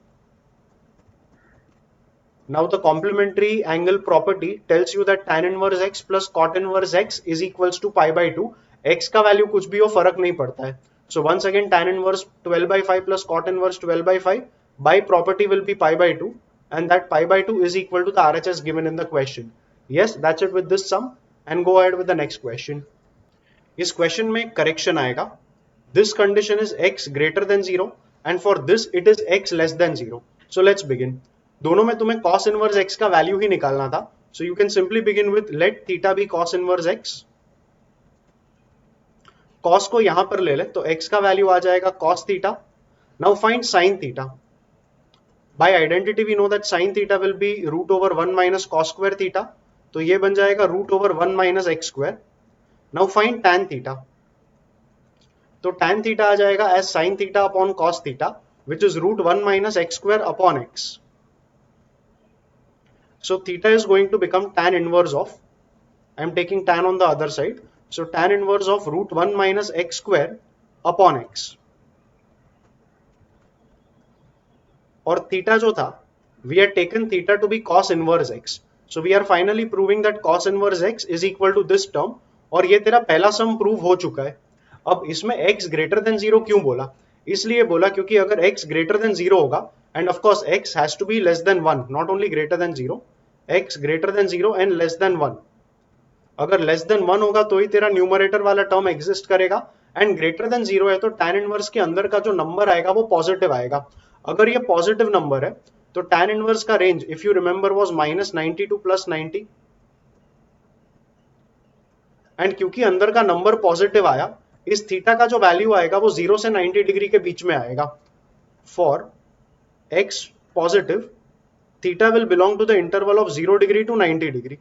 Now the complementary angle property tells you that tan inverse x plus cot inverse x is equals to pi by 2. x का value कुछ भी हो फर्क नहीं पड़ता है. So once again tan inverse 12 by 5 plus cot inverse 12 by 5 by property will be pi by 2, and that pi by 2 is equal to the RHS given in the question. Yes, that's it with this sum, and go ahead with the next question. इस question में correction आएगा. This condition is x greater than 0 and for this it is x less than 0. So let's begin. दोनों में तुम्हें cos inverse x का value ही निकालना था. So you can simply begin with let theta be cos inverse x. cos को यहां पर ले ले तो x का वैल्यू आ जाएगा cos theta. Now find sin theta. By identity we know that sin theta will be root over 1 minus cos square theta. तो ये बन जाएगा root over 1 minus x square. Now find tan theta. तो tan theta आ जाएगा as sin theta upon cos theta, which is root 1 minus x square upon x. So theta is going to become tan inverse of, I am taking tan on the other side, so tan inverse of root 1 minus x square upon x. और theta जो था, we had taken theta to be cos inverse x. So we are finally proving that cos inverse x is equal to this term, और ये तेरा पहला सम prove हो चुका है. अब इसमें x greater than 0 क्यों बोला? इसलिए बोला क्योंकि अगर x greater than 0 होगा, and of course x has to be less than 1, not only greater than 0, x greater than 0 and less than 1. अगर less than 1 होगा तो ही तेरा न्यूमरेटर वाला टर्म एग्जिस्ट करेगा, एंड ग्रेटर देन 0 है तो tan इनवर्स के अंदर का जो नंबर आएगा वो पॉजिटिव आएगा. अगर ये पॉजिटिव नंबर है तो tan इनवर्स का range if you remember was -90 to +90, and क्योंकि अंदर का नंबर पॉजिटिव आया, इस थीटा का जो वैल्यू आएगा वो 0 से 90 डिग्री के बीच में आएगा. For x positive, theta will belong to the interval of 0 degree to 90 degree.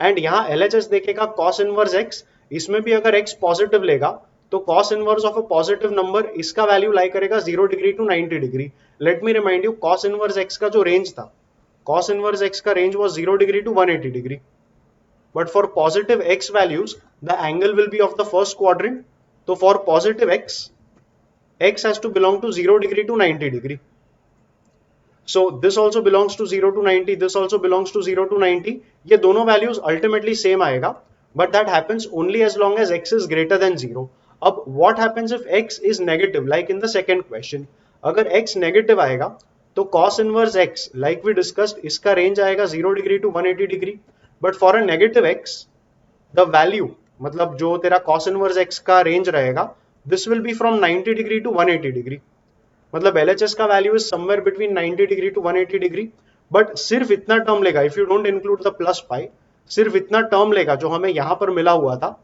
And यहाँ LHS देखेगा cos इनवर्स x, इसमें भी अगर x पॉजिटिव लेगा तो cos inverse of a positive number इसका वैल्यू लाई करेगा 0 degree to 90 degree. Let me remind you, cos inverse x का जो रेंज था, cos इनवर्स x का range was 0 degree to 180 degree. But for positive x values, the angle will be of the first quadrant. So for positive x, x has to belong to 0 degree to 90 degree. So this also belongs to 0 to 90. This also belongs to 0 to 90. ये दोनों values ultimately same आएगा. But that happens only as long as x is greater than 0. अब what happens if x is negative, like in the second question? अगर x negative आएगा तो cos inverse x, like we discussed, इसका range आएगा 0 degree to 180 degree. But for a negative x, the value, मतलब जो तेरा cos inverse x का range रहेगा, this will be from 90 degree to 180 degree. मतलब LHS का value is somewhere between 90 degree to 180 degree. But सिर्फ इतना टर्म लेगा, if you don't include the plus pi, सिर्फ इतना टर्म लेगा जो हमें यहां पर मिला हुआ था,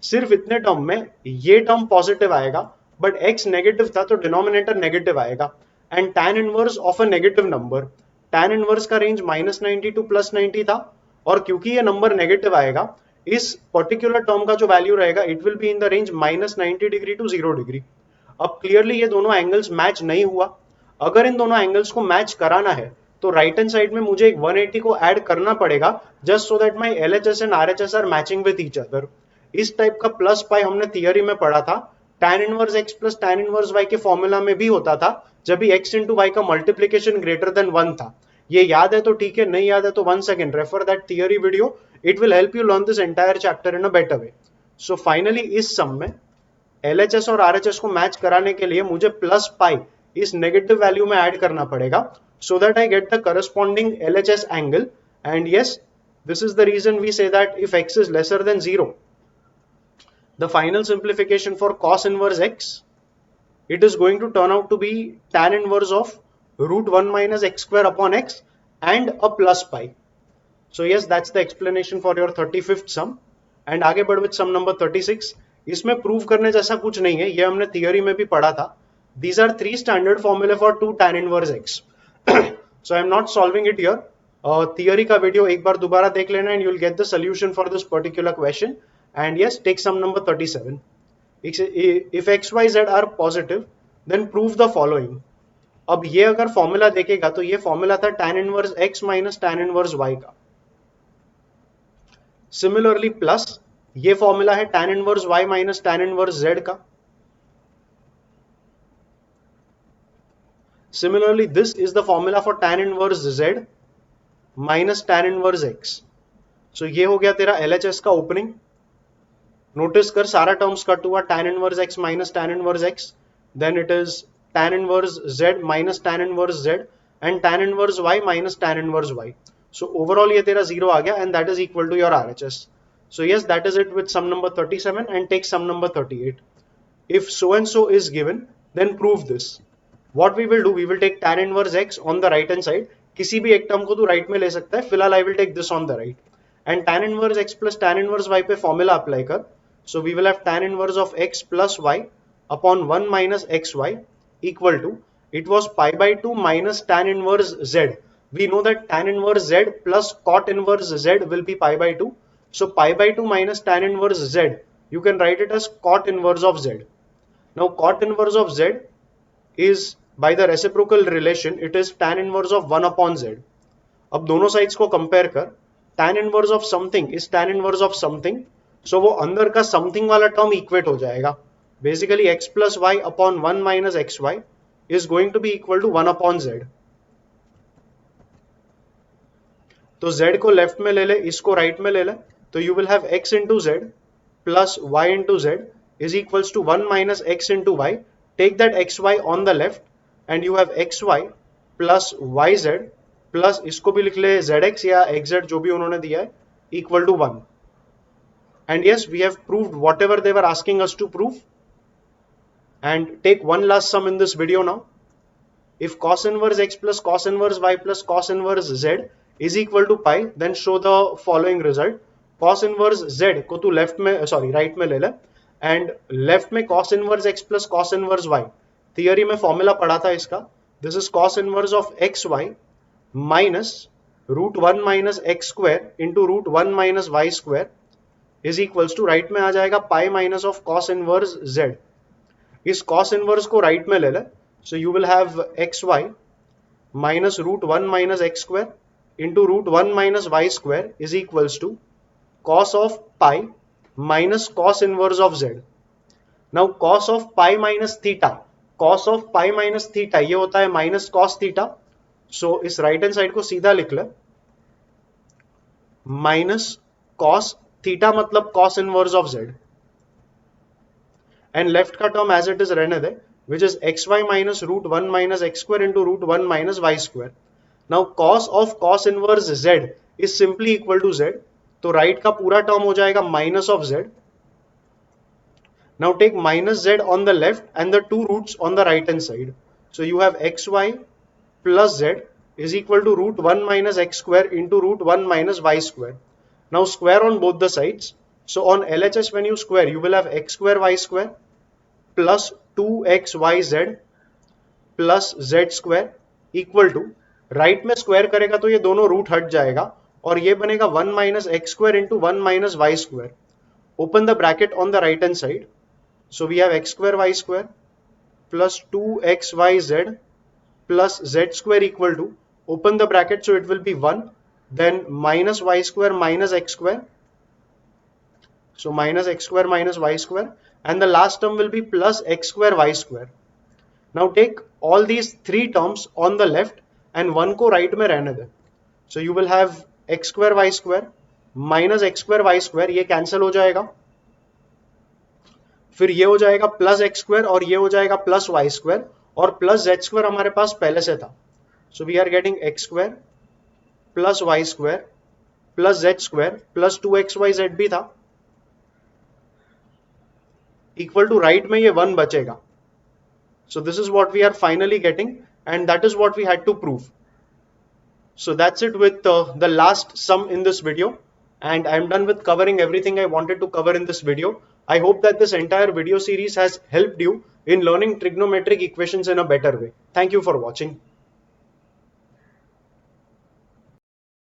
सिर्फ इतने टर्म में ये टर्म पॉजिटिव आएगा, बट x नेगेटिव था तो डिनोमिनेटर नेगेटिव आएगा। And tan inverse of a negative number, tan inverse का रेंज -90 टू +90 था, और क्योंकि ये नंबर नेगेटिव आएगा, इस पर्टिकुलर टर्म का जो वैल्यू रहेगा it will be in the range -90 degree to 0 degree. अब क्लियरली ये दोनों एंगल्स मैच नहीं हुआ। अगर इन दोनों एंगल्स को मैच कराना है तो राइट हैंड साइड में मुझे एक 180 को ऐड करना पड़ेगा, just so that my LHS and RHS are matching with each other. इस टाइप का प्लस पाई हमने थियरी में पढ़ा था, tan inverse x plus tan inverse y के फॉर्मूला में भी होता था, जब भी x इंटू वाई का मल्टीप्लीकेशन ग्रेटर देन 1 था। ये याद है तो ठीक है, नहीं याद है तो 1 second refer that theory video, it will help you learn this entire chapter in a better way. So finally इस सम में LHS और RHS को मैच कराने के लिए मुझे प्लस पाई इस नेगेटिव वैल्यू में ऐड करना पड़ेगा, so that I get the corresponding LHS angle. And yes, this is the reason we say that if x is lesser than 0, the final simplification for cos inverse x, it is going to turn out to be tan inverse of √1 minus x square upon x and a plus pi. So yes, that's the explanation for your 35th sum. And आगे बढ़ with sum number 36. इसमें prove करने जैसा कुछ नहीं है, ये हमने थियरी में भी पढ़ा था। These are 3 standard formula for 2 tan inverse x. So I am not solving it here. Theory का वीडियो एक बार दोबारा देख लेना and you'll get the solution for this particular question. And yes, take sum number 37. If x, y, z are positive, then prove the following. अब ये अगर formula देखेगा तो ये फॉर्मूला था tan inverse x minus tan inverse y का। Similarly plus ये formula है tan inverse y minus tan inverse z का। Similarly, this is the formula for tan inverse z minus tan inverse x. So ये हो गया तेरा LHS का opening. Notice कर सारा टर्म्स कट हुआ, tan inverse x minus tan inverse x, then it is tan inverse z minus tan inverse z and tan inverse y minus tan inverse y. So overall ये तेरा 0 आ गया and that is equal to your RHS. So yes, that is it with sum number 37 and take sum number 38. If so and so is given, then prove this. What we will do, we will take tan inverse x on the right hand side. किसी भी एक term को तू right में ले सकता है, फिलहाल I will take this on the right. And tan inverse x plus tan inverse y पे फॉर्मूला अप्लाई कर. So we will have tan inverse of x plus y upon 1 minus xy equal to, it was pi by 2 minus tan inverse z. We know that tan inverse z plus cot inverse z will be pi by 2. So pi by 2 minus tan inverse z, you can write it as cot inverse of z. Now cot inverse of z is by the reciprocal relation, it is tan inverse of 1 upon z. अब दोनों sides को compare कर, tan inverse of something is tan inverse of something, so वो अंदर का something वाला term equate हो जाएगा। Basically x plus y upon 1 minus xy is going to be equal to 1 upon z. तो z को लेफ्ट में ले ले, इसको राइट में ले ले, तो you will have x into z plus y into z is equals to 1 minus x into y. Take that xy on the left and you have xy plus yz plus इसको भी लिख ले zx या xz जो भी उन्होंने दिया है equal to 1. And yes, we have proved whatever they were asking us to prove. And take one last sum in this video now. If cos inverse x plus cos inverse y plus cos inverse z is equal to pi, then show the following result. Cos inverse z को तू left में right में ले ले, and left में cos inverse x plus cos inverse y, theory में formula पढ़ा था इसका, this is cos inverse of xy minus √1 minus x square into √1 minus y square is equals to, right में आ जाएगा pi minus of cos inverse z. इस cos inverse को right में ले ले, so you will have xy minus √1 minus x square into √1 minus y square is equals to cos of pi minus cos inverse of z. Now cos of pi minus theta, cos of pi minus theta ये होता है minus cos theta. So इस right hand side को सीधा लिख ले, minus cos theta मतलब cos inverse of z, and left का टर्म as it is रहने दे, which is xy minus √1 minus x square into √1 minus y square. Now cos of cos inverse z is simply equal to z, तो right का पूरा term हो जाएगा minus of z. Now take minus z on the left and the two roots on the right hand side. So you have xy plus z is equal to root 1 minus x square into root 1 minus y square. Now square on both the sides. So on LHS when you square, you will have x square y square plus 2xyz plus z square equal to, right में square करेगा तो ये दोनों root हट जाएगा और ये बनेगा 1 minus x square into 1 minus y square. Open the bracket on the right hand side. So we have x square y square plus 2xyz plus z square equal to, open the bracket, so it will be 1, then minus y square minus x square. So minus x square minus y square, and the last term will be plus x square y square. Now take all these three terms on the left and one को right में रहने दे. So you will have x square y square minus x square y square, ये cancel हो जाएगा. फिर ये हो जाएगा प्लस एक्स स्क्वायर और ये हो जाएगा प्लस वाई स्क्वायर और प्लस जेड स्क्वायर हमारे पास पहले से था. So we are getting x square plus y square plus z square plus 2xyz भी था इक्वल टू, राइट में ये 1 बचेगा. So this is what we are finally getting and that is what we had to prove. So that's it with the last sum in this video, and I'm done with covering everything I wanted to cover in this video. I hope that this entire video series has helped you in learning trigonometric equations in a better way. Thank you for watching.